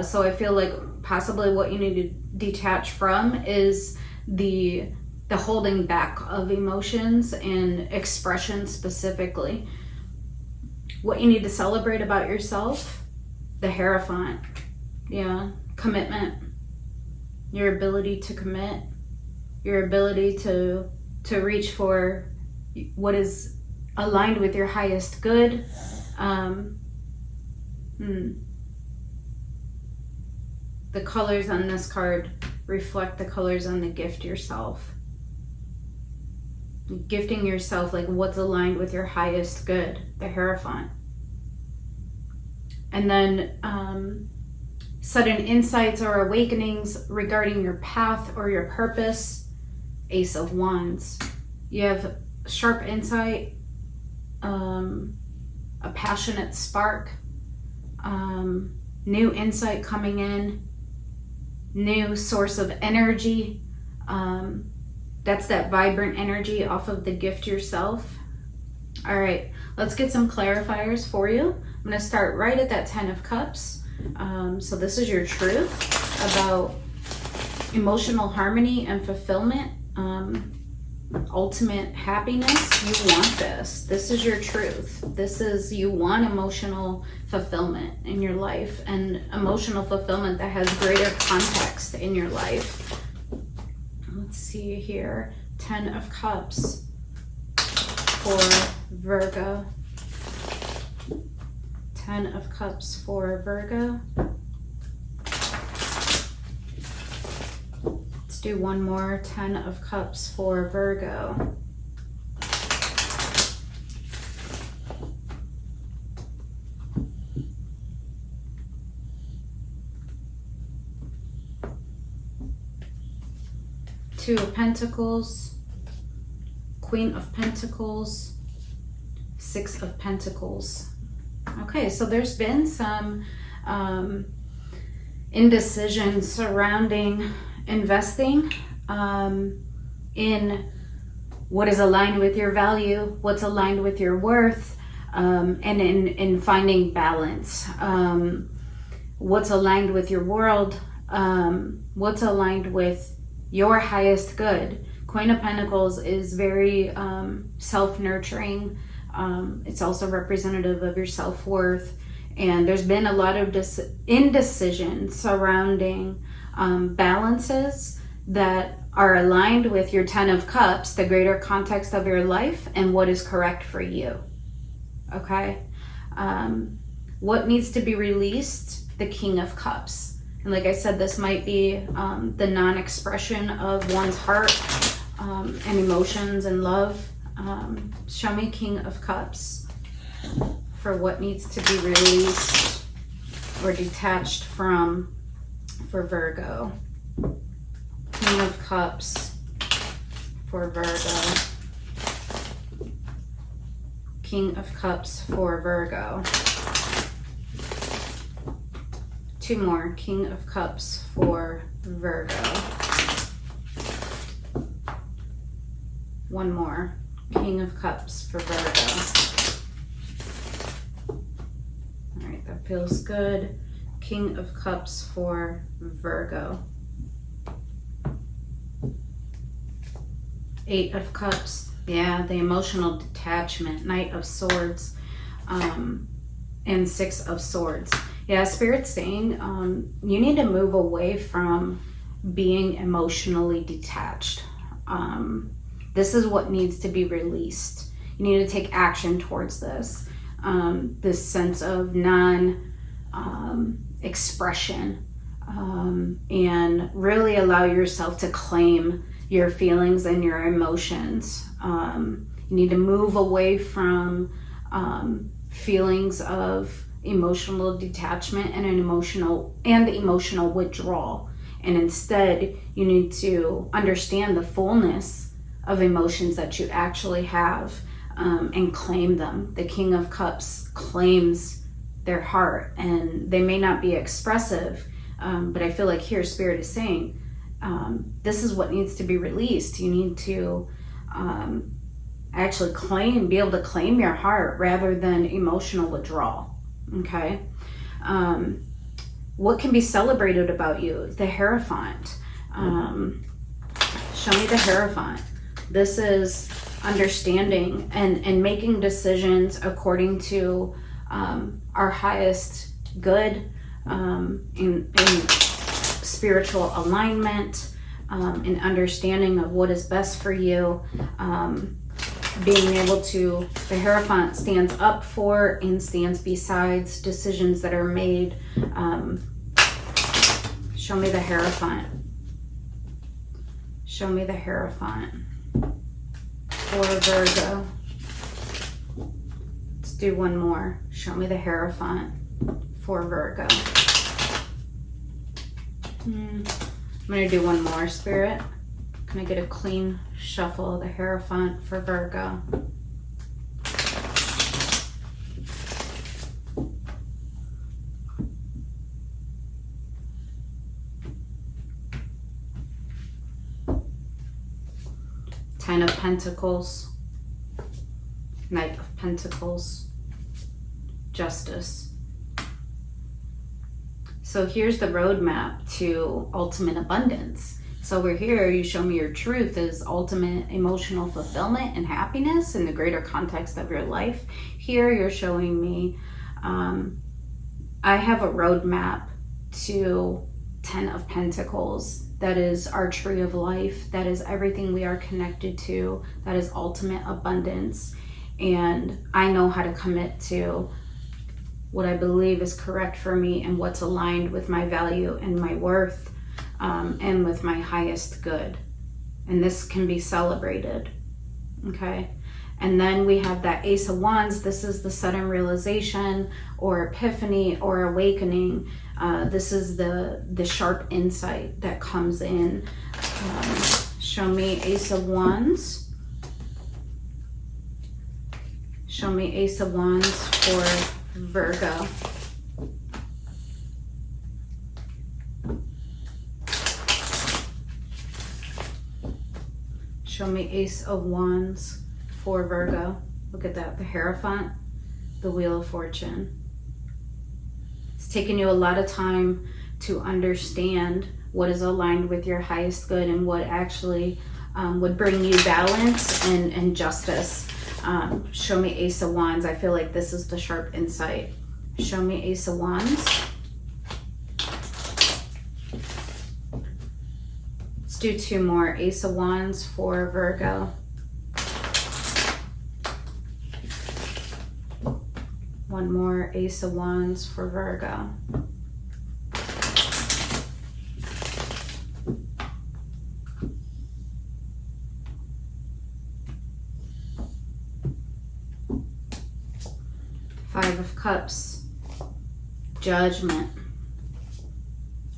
So I feel like possibly what you need to detach from is the holding back of emotions and expression specifically. What you need to celebrate about yourself, the Hierophant. Yeah, commitment. Your ability to commit, your ability to reach for what is aligned with your highest good. The colors on this card reflect the colors on the gift yourself. Gifting yourself like what's aligned with your highest good, the Hierophant. And then sudden insights or awakenings regarding your path or your purpose, Ace of Wands. You have sharp insight, a passionate spark, new insight coming in, new source of energy. That's that vibrant energy off of the gift yourself. All right, let's get some clarifiers for you. I'm going to start right at that 10 of Cups. So this is your truth about emotional harmony and fulfillment, ultimate happiness. You want this. This is your truth. This is, you want emotional fulfillment in your life, and emotional fulfillment that has greater context in your life. Let's see here. 10 of Cups for Virgo. 10 of Cups for Virgo. Let's do one more. 10 of Cups for Virgo. Two of Pentacles, Queen of Pentacles, 6 of Pentacles. Okay, so there's been some indecision surrounding investing in what is aligned with your value, what's aligned with your worth, and in finding balance. What's aligned with your world, what's aligned with your highest good. Queen of Pentacles is very self-nurturing. It's also representative of your self-worth. And there's been a lot of indecision surrounding balances that are aligned with your 10 of Cups, the greater context of your life, and what is correct for you. Okay? What needs to be released? The King of Cups. And like I said, this might be the non-expression of one's heart and emotions and love. Show me King of Cups for what needs to be released or detached from for Virgo. King of Cups for Virgo. King of Cups for Virgo. 2 more. King of Cups for Virgo. 1 more. King of Cups for Virgo. All right, that feels good. King of Cups for Virgo. 8 of Cups. Yeah, the emotional detachment. Knight of Swords. And 6 of Swords. Yeah, Spirit's saying you need to move away from being emotionally detached. This is what needs to be released. You need to take action towards this. This sense of non-expression. And really allow yourself to claim your feelings and your emotions. You need to move away from feelings of emotional detachment and emotional withdrawal, and instead you need to understand the fullness of emotions that you actually have, and claim them. The King of Cups claims their heart, and they may not be expressive, but I feel like here Spirit is saying this is what needs to be released. You need to actually be able to claim your heart rather than emotional withdrawal. Okay. What can be celebrated about you? The Hierophant. Show me the Hierophant. This is understanding and making decisions according to our highest good, in spiritual alignment, and understanding of what is best for you. Being able to, the Hierophant stands up for and stands besides decisions that are made. Show me the Hierophant. Show me the Hierophant for Virgo. Let's do 1 more. Show me the Hierophant for Virgo. I'm going to do 1 more, Spirit. Can I get a clean shuffle of the Hierophant for Virgo? Ten of Pentacles. Knight of Pentacles. Justice. So here's the roadmap to ultimate abundance. So we're here, you show me your truth is ultimate emotional fulfillment and happiness in the greater context of your life. Here you're showing me, I have a roadmap to 10 of Pentacles. That is our tree of life. That is everything we are connected to. That is ultimate abundance. And I know how to commit to what I believe is correct for me and what's aligned with my value and my worth. And with my highest good. And this can be celebrated. Okay. And then we have that Ace of Wands. This is the sudden realization or epiphany or awakening. This is the sharp insight that comes in. Show me Ace of Wands. Show me Ace of Wands for Virgo. Show me Ace of Wands for Virgo. Look at that, the Hierophant, the Wheel of Fortune. It's taken you a lot of time to understand what is aligned with your highest good and what actually would bring you balance and justice. Show me Ace of Wands. I feel like this is the sharp insight. Show me Ace of Wands. Do 2 more. Ace of Wands for Virgo. 1 more. Ace of Wands for Virgo. Five of Cups. Judgment.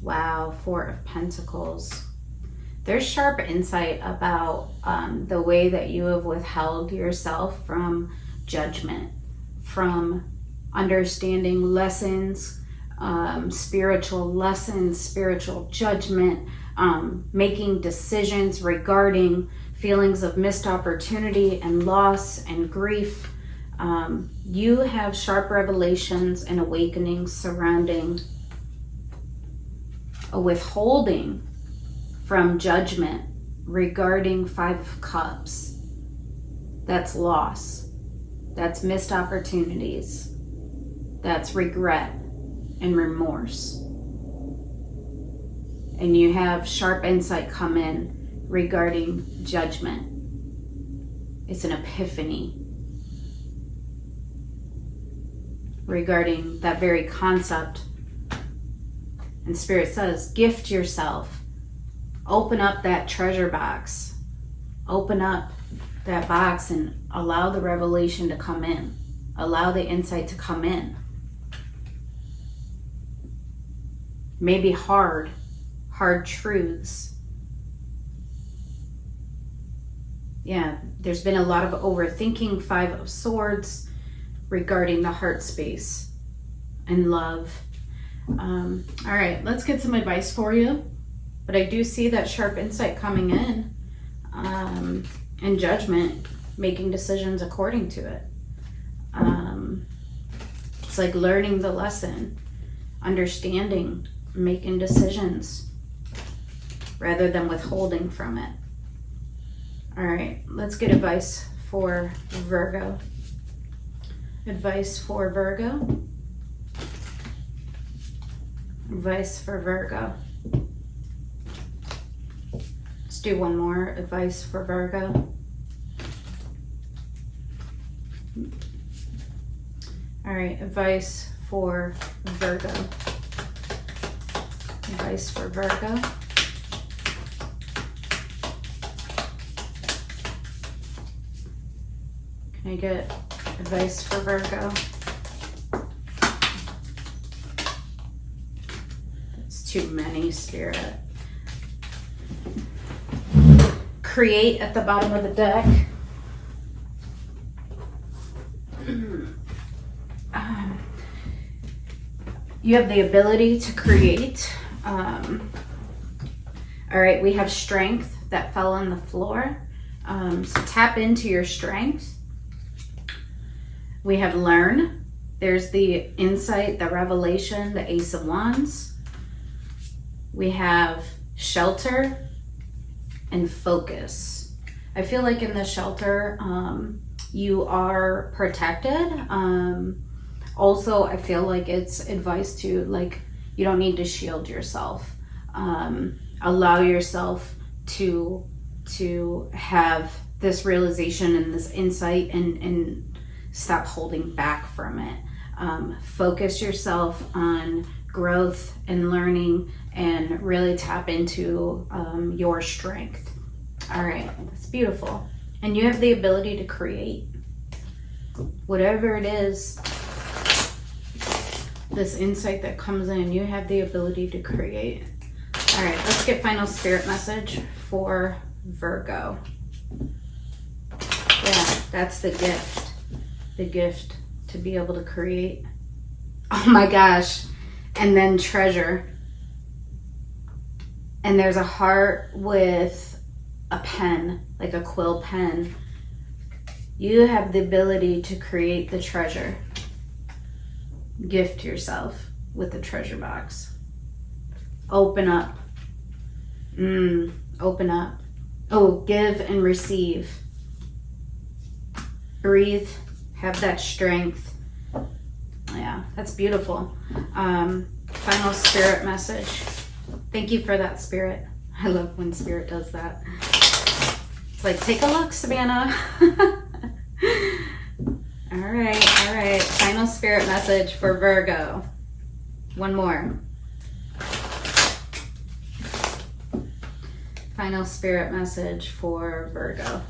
Wow. 4 of Pentacles. There's sharp insight about the way that you have withheld yourself from judgment, from understanding lessons, spiritual lessons, spiritual judgment, making decisions regarding feelings of missed opportunity and loss and grief. You have sharp revelations and awakenings surrounding a withholding from judgment regarding 5 of Cups. That's loss. That's missed opportunities. That's regret and remorse. And you have sharp insight come in regarding judgment. It's an epiphany regarding that very concept. And Spirit says, gift yourself. Open up that treasure box. Open up that box and allow the revelation to come in. Allow the insight to come in. Maybe hard truths. Yeah, there's been a lot of overthinking, 5 of Swords, regarding the heart space and love. All right, let's get some advice for you. But I do see that sharp insight coming in, and judgment, making decisions according to it. It's like learning the lesson, understanding, making decisions rather than withholding from it. All right, let's get advice for Virgo. Advice for Virgo. Advice for Virgo. Let's do one more. Advice for Virgo. All right, advice for Virgo. Advice for Virgo. Can I get advice for Virgo? It's too many, Spirit. Create at the bottom of the deck. You have the ability to create. All right, we have strength that fell on the floor. So tap into your strength. We have learn. There's the insight, the revelation, the Ace of Wands. We have shelter and focus. I feel like in the shelter, you are protected. Also, I feel like it's advice to, like, you don't need to shield yourself. Allow yourself to have this realization and this insight and stop holding back from it. Focus yourself on growth and learning and really tap into your strength. All right, that's beautiful. And you have the ability to create whatever it is. This insight that comes in, you have the ability to create. All right, let's get final spirit message for Virgo. Yeah, that's the gift. The gift to be able to create. Oh my gosh. And then treasure. And there's a heart with a pen, like a quill pen. You have the ability to create the treasure. Gift yourself with the treasure box. Open up. Open up. Oh, give and receive. Breathe. Have that strength. Yeah, that's beautiful. Final spirit message. Thank you for that, Spirit. I love when Spirit does that. It's like, take a look, Savannah. All right. Final spirit message for Virgo. One more. Final spirit message for Virgo.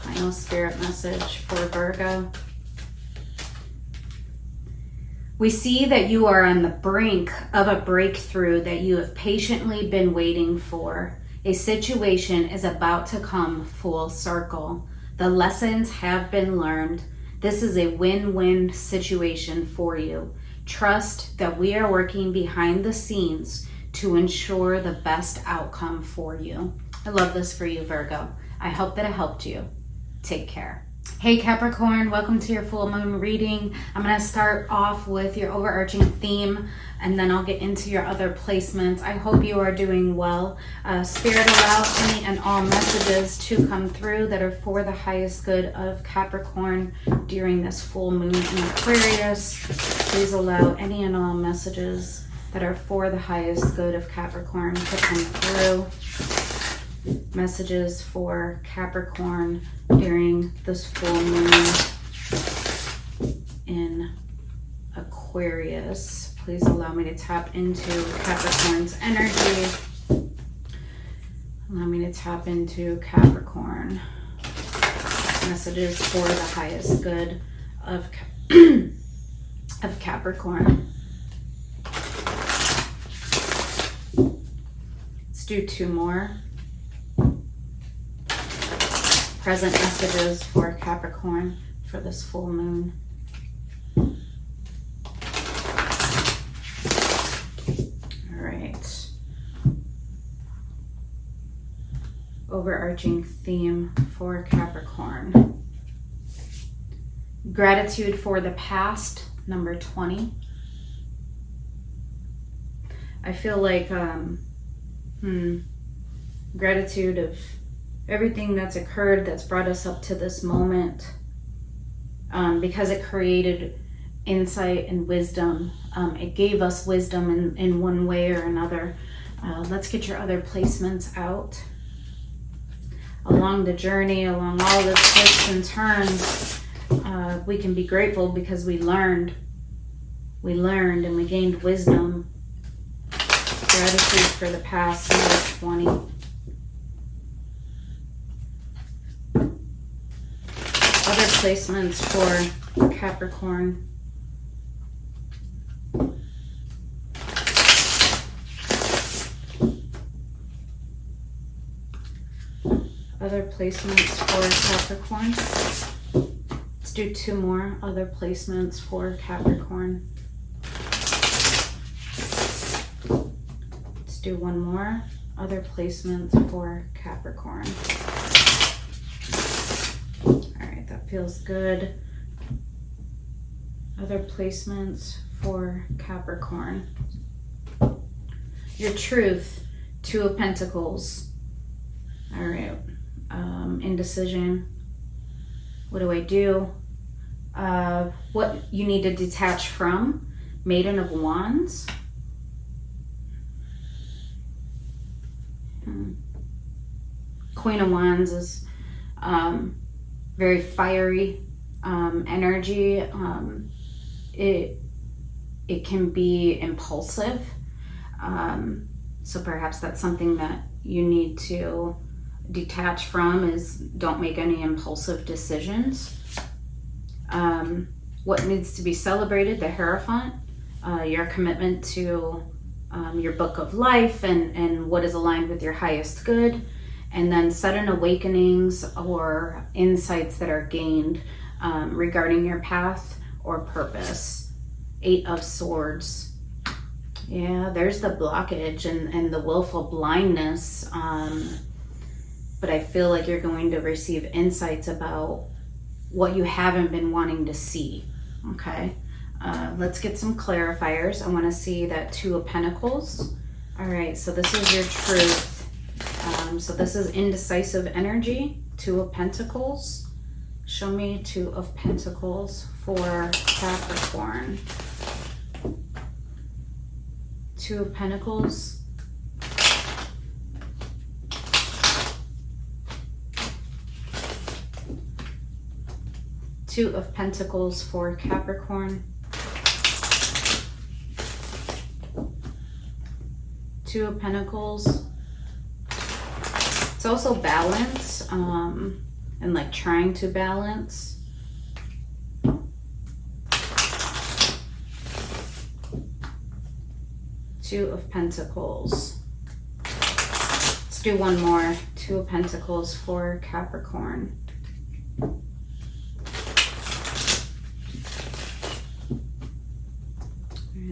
Final spirit message for Virgo. We see that you are on the brink of a breakthrough that you have patiently been waiting for. A situation is about to come full circle. The lessons have been learned. This is a win-win situation for you. Trust that we are working behind the scenes to ensure the best outcome for you. I love this for you, Virgo. I hope that it helped you. Take care. Hey Capricorn, welcome to your full moon reading. I'm going to start off with your overarching theme and then I'll get into your other placements. I hope you are doing well. Spirit, allow any and all messages to come through that are for the highest good of Capricorn during this full moon in Aquarius. Please allow any and all messages that are for the highest good of Capricorn to come through. Messages for Capricorn during this full moon in Aquarius. Please allow me to tap into Capricorn's energy. Allow me to tap into Capricorn. Messages for the highest good of, of Capricorn. Let's do two more. Present messages for Capricorn for this full moon. All right. Overarching theme for Capricorn. Gratitude for the past, number 20. I feel like gratitude of everything that's occurred that's brought us up to this moment, because it created insight and wisdom. It gave us wisdom in one way or another. Let's get your other placements out. Along the journey, along all the twists and turns, we can be grateful because we learned and we gained wisdom. Gratitude for the past, number 20. Other placements for Capricorn. Other placements for Capricorn. Let's do two more other placements for Capricorn. Let's do one more. Other placements for Capricorn. That feels good. Other placements for Capricorn. Your truth, Two of Pentacles. All right. Indecision. What do I do? What you need to detach from. Maiden of Wands. Queen of Wands is very fiery energy. It can be impulsive. So perhaps that's something that you need to detach from, is don't make any impulsive decisions. What needs to be celebrated, the Hierophant, your commitment to your book of life and what is aligned with your highest good. And then sudden awakenings or insights that are gained regarding your path or purpose. 8 of Swords. Yeah, there's the blockage and the willful blindness. But I feel like you're going to receive insights about what you haven't been wanting to see. Okay, let's get some clarifiers. I want to see that 2 of Pentacles. All right, so this is your truth. So this is indecisive energy, 2 of Pentacles. Show me 2 of Pentacles for Capricorn. 2 of Pentacles. Two of Pentacles for Capricorn. 2 of Pentacles. It's also balance, and like trying to balance. Two of Pentacles. Let's do one more. 2 of Pentacles for Capricorn.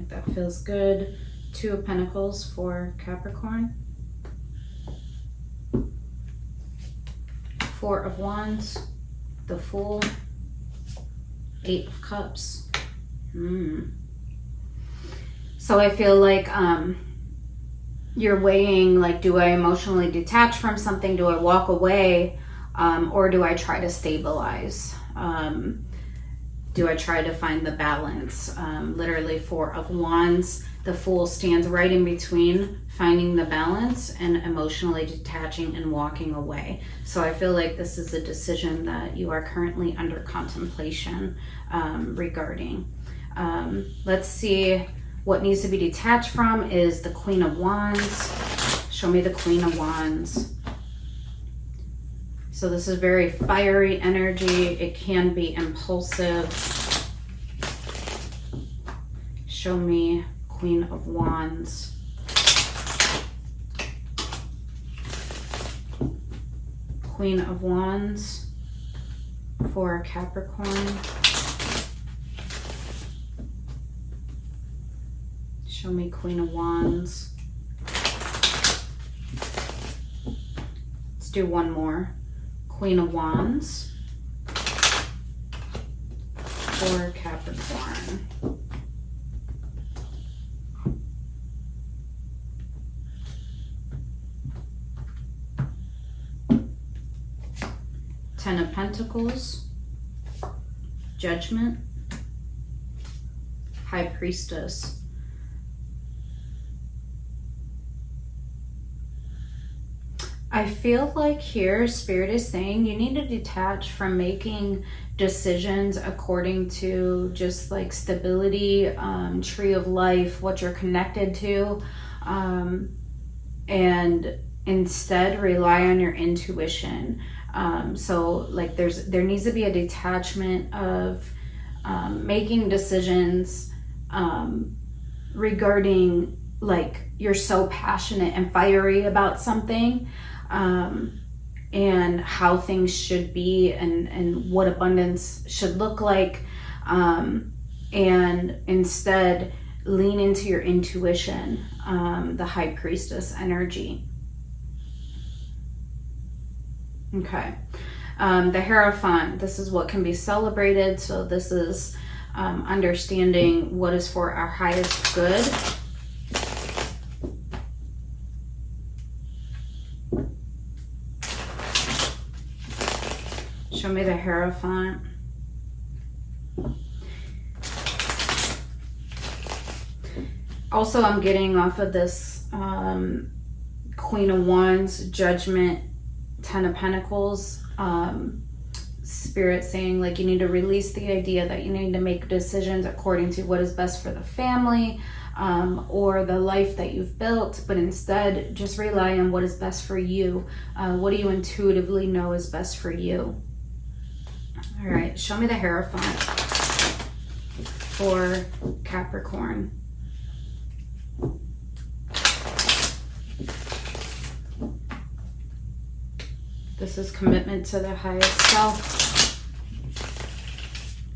right, that feels good. Two of Pentacles for Capricorn. Four of Wands, the Fool, Eight of Cups. So I feel like you're weighing, like, do I emotionally detach from something? Do I walk away? Or do I try to stabilize? Do I try to find the balance? Literally Four of Wands, the Fool stands right in between finding the balance and emotionally detaching and walking away. So I feel like this is a decision that you are currently under contemplation regarding. Let's see, what needs to be detached from is the Queen of Wands. Show me the Queen of Wands. So this is very fiery energy. It can be impulsive. Show me Queen of Wands. Queen of Wands for Capricorn. Show me Queen of Wands. Let's do one more. Queen of Wands for Capricorn. Ten of Pentacles, Judgment, High Priestess. I feel like here Spirit is saying you need to detach from making decisions according to just like stability, tree of life, what you're connected to, and instead rely on your intuition. So like there needs to be a detachment of making decisions regarding, like, you're so passionate and fiery about something, and how things should be, and what abundance should look like, and instead lean into your intuition, the High Priestess energy. Okay. The Hierophant, this is what can be celebrated. So this is understanding what is for our highest good. Show me the Hierophant. Also, I'm getting off of this Queen of Wands, Judgment, Ten of Pentacles, Spirit saying, like, you need to release the idea that you need to make decisions according to what is best for the family, or the life that you've built, but instead just rely on what is best for you. What do you intuitively know is best for you? All right, show me the Hierophant for Capricorn. This is commitment to the highest self.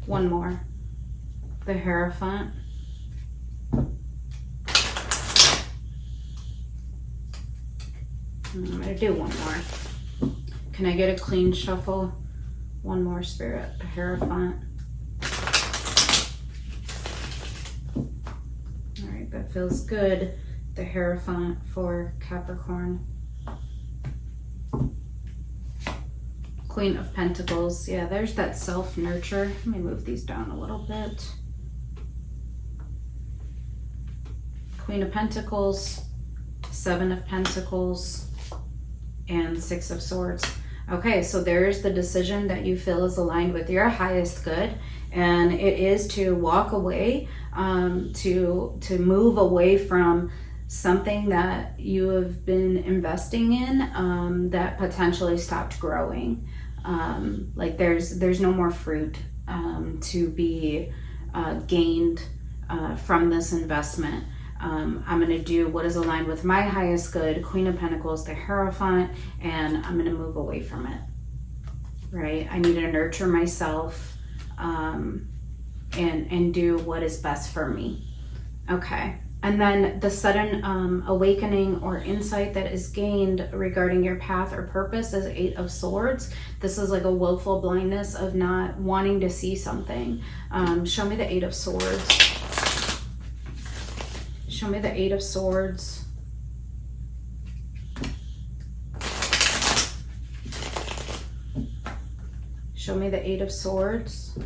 One more. The Hierophant. I'm going to do one more. Can I get a clean shuffle? One more, Spirit. The Hierophant. All right, that feels good. The Hierophant for Capricorn. Queen of Pentacles. Yeah, there's that self-nurture. Let me move these down a little bit. Queen of Pentacles, Seven of Pentacles, and Six of Swords. Okay, so there's the decision that you feel is aligned with your highest good, and it is to walk away, to move away from something that you have been investing in, that potentially stopped growing. Like there's no more fruit to be gained from this investment. I'm going to do what is aligned with my highest good, Queen of Pentacles, the Hierophant, and I'm going to move away from it, right? I need to nurture myself, and do what is best for me. Okay. And then the sudden awakening or insight that is gained regarding your path or purpose is 8 of Swords. This is like a willful blindness of not wanting to see something. Show me the 8 of Swords. Show me the 8 of Swords. Show me the 8 of Swords.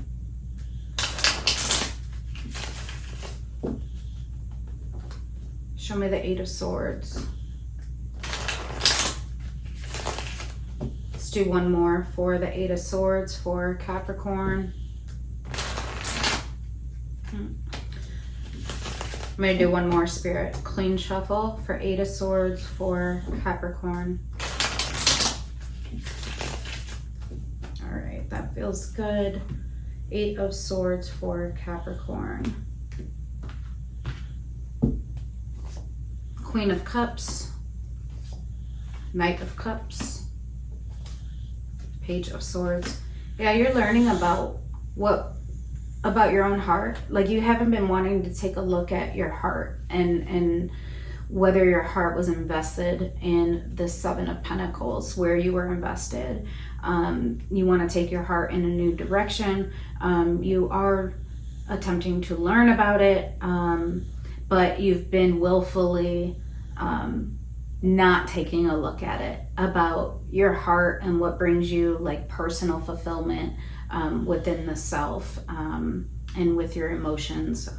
Show me the 8 of Swords. Let's do one more for the 8 of Swords for Capricorn. I'm going to do one more, Spirit. Clean shuffle for 8 of Swords for Capricorn. All right, that feels good. 8 of Swords for Capricorn. Queen of Cups, Knight of Cups, Page of Swords. Yeah, you're learning about your own heart. Like, you haven't been wanting to take a look at your heart and whether your heart was invested in the 7 of Pentacles, where you were invested. You want to take your heart in a new direction. You are attempting to learn about it, but you've been willfully not taking a look at it, about your heart and what brings you like personal fulfillment within the self and with your emotions.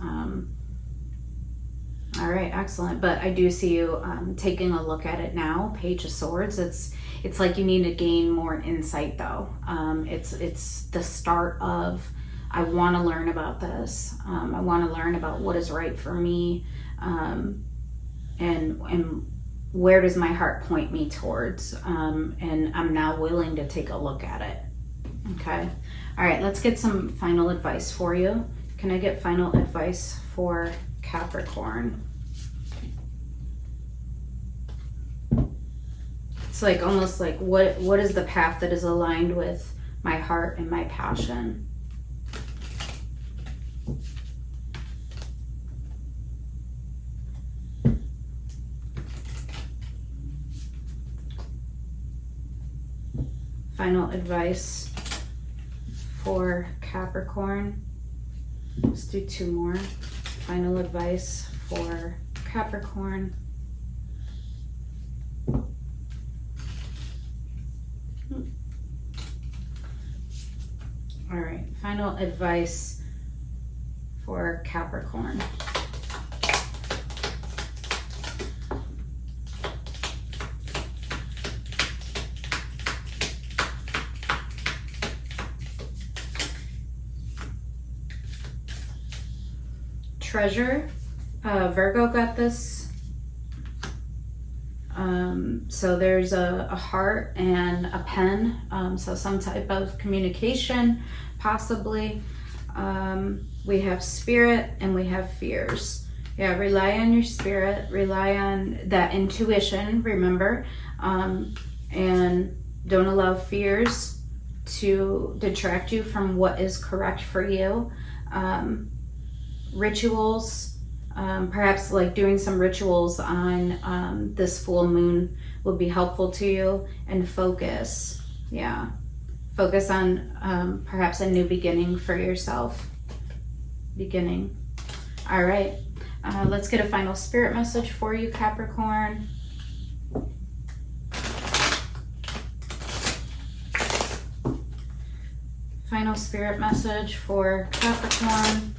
All right, excellent. But I do see you taking a look at it now. Page of Swords. It's like you need to gain more insight though. It's the start of, I want to learn about this. I want to learn about what is right for me, and where does my heart point me towards, and I'm now willing to take a look at it. Okay. All right, let's get some final advice for you. Can I get final advice for Capricorn? It's like almost like what is the path that is aligned with my heart and my passion? Final advice for Capricorn. Let's do 2 more. Final advice for Capricorn. All right, final advice for Capricorn. Treasure. Virgo got this. So there's a heart and a pen. So some type of communication, possibly. We have spirit and we have fears. Yeah, rely on your spirit. Rely on that intuition, remember. And don't allow fears to detract you from what is correct for you. Rituals, perhaps like doing some rituals on this full moon will be helpful to you. And focus, yeah, focus on perhaps a new beginning for yourself. Beginning. All right, let's get a final spirit message for you, Capricorn. Final spirit message for Capricorn.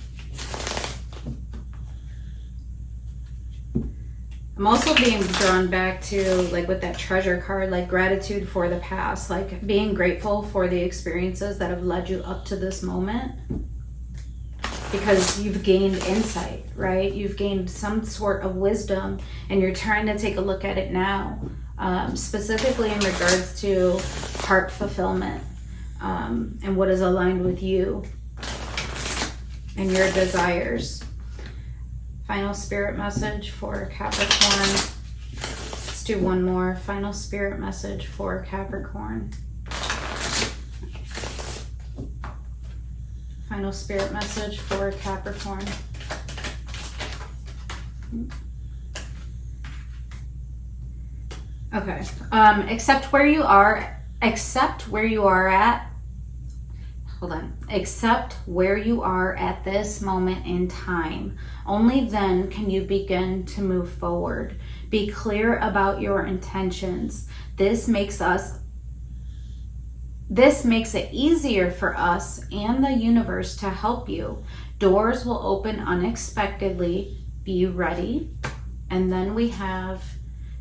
I'm also being drawn back to, like with that treasure card, like gratitude for the past, like being grateful for the experiences that have led you up to this moment, because you've gained insight, right? You've gained some sort of wisdom and you're trying to take a look at it now, specifically in regards to heart fulfillment, and what is aligned with you and your desires. Final spirit message for Capricorn. Let's do one more. Final spirit message for Capricorn. Final spirit message for Capricorn. Okay. Accept where you are at. Hold on. Accept where you are at this moment in time. Only then can you begin to move forward. Be clear about your intentions. This makes it easier for us and the universe to help you. Doors will open unexpectedly. Be ready. And then we have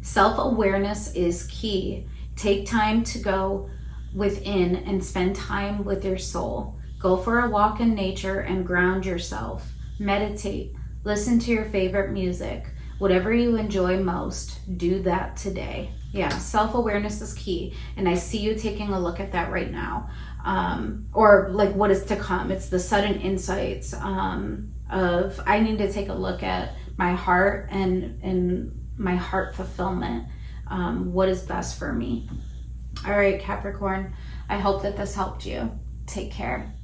self-awareness is key. Take time to go within and spend time with your soul. Go for a walk in nature and ground yourself. Meditate. Listen to your favorite music. Whatever you enjoy most, do that today. Yeah, self-awareness is key. And I see you taking a look at that right now. Or like what is to come. It's the sudden insights of I need to take a look at my heart and my heart fulfillment. What is best for me? All right, Capricorn, I hope that this helped you. Take care.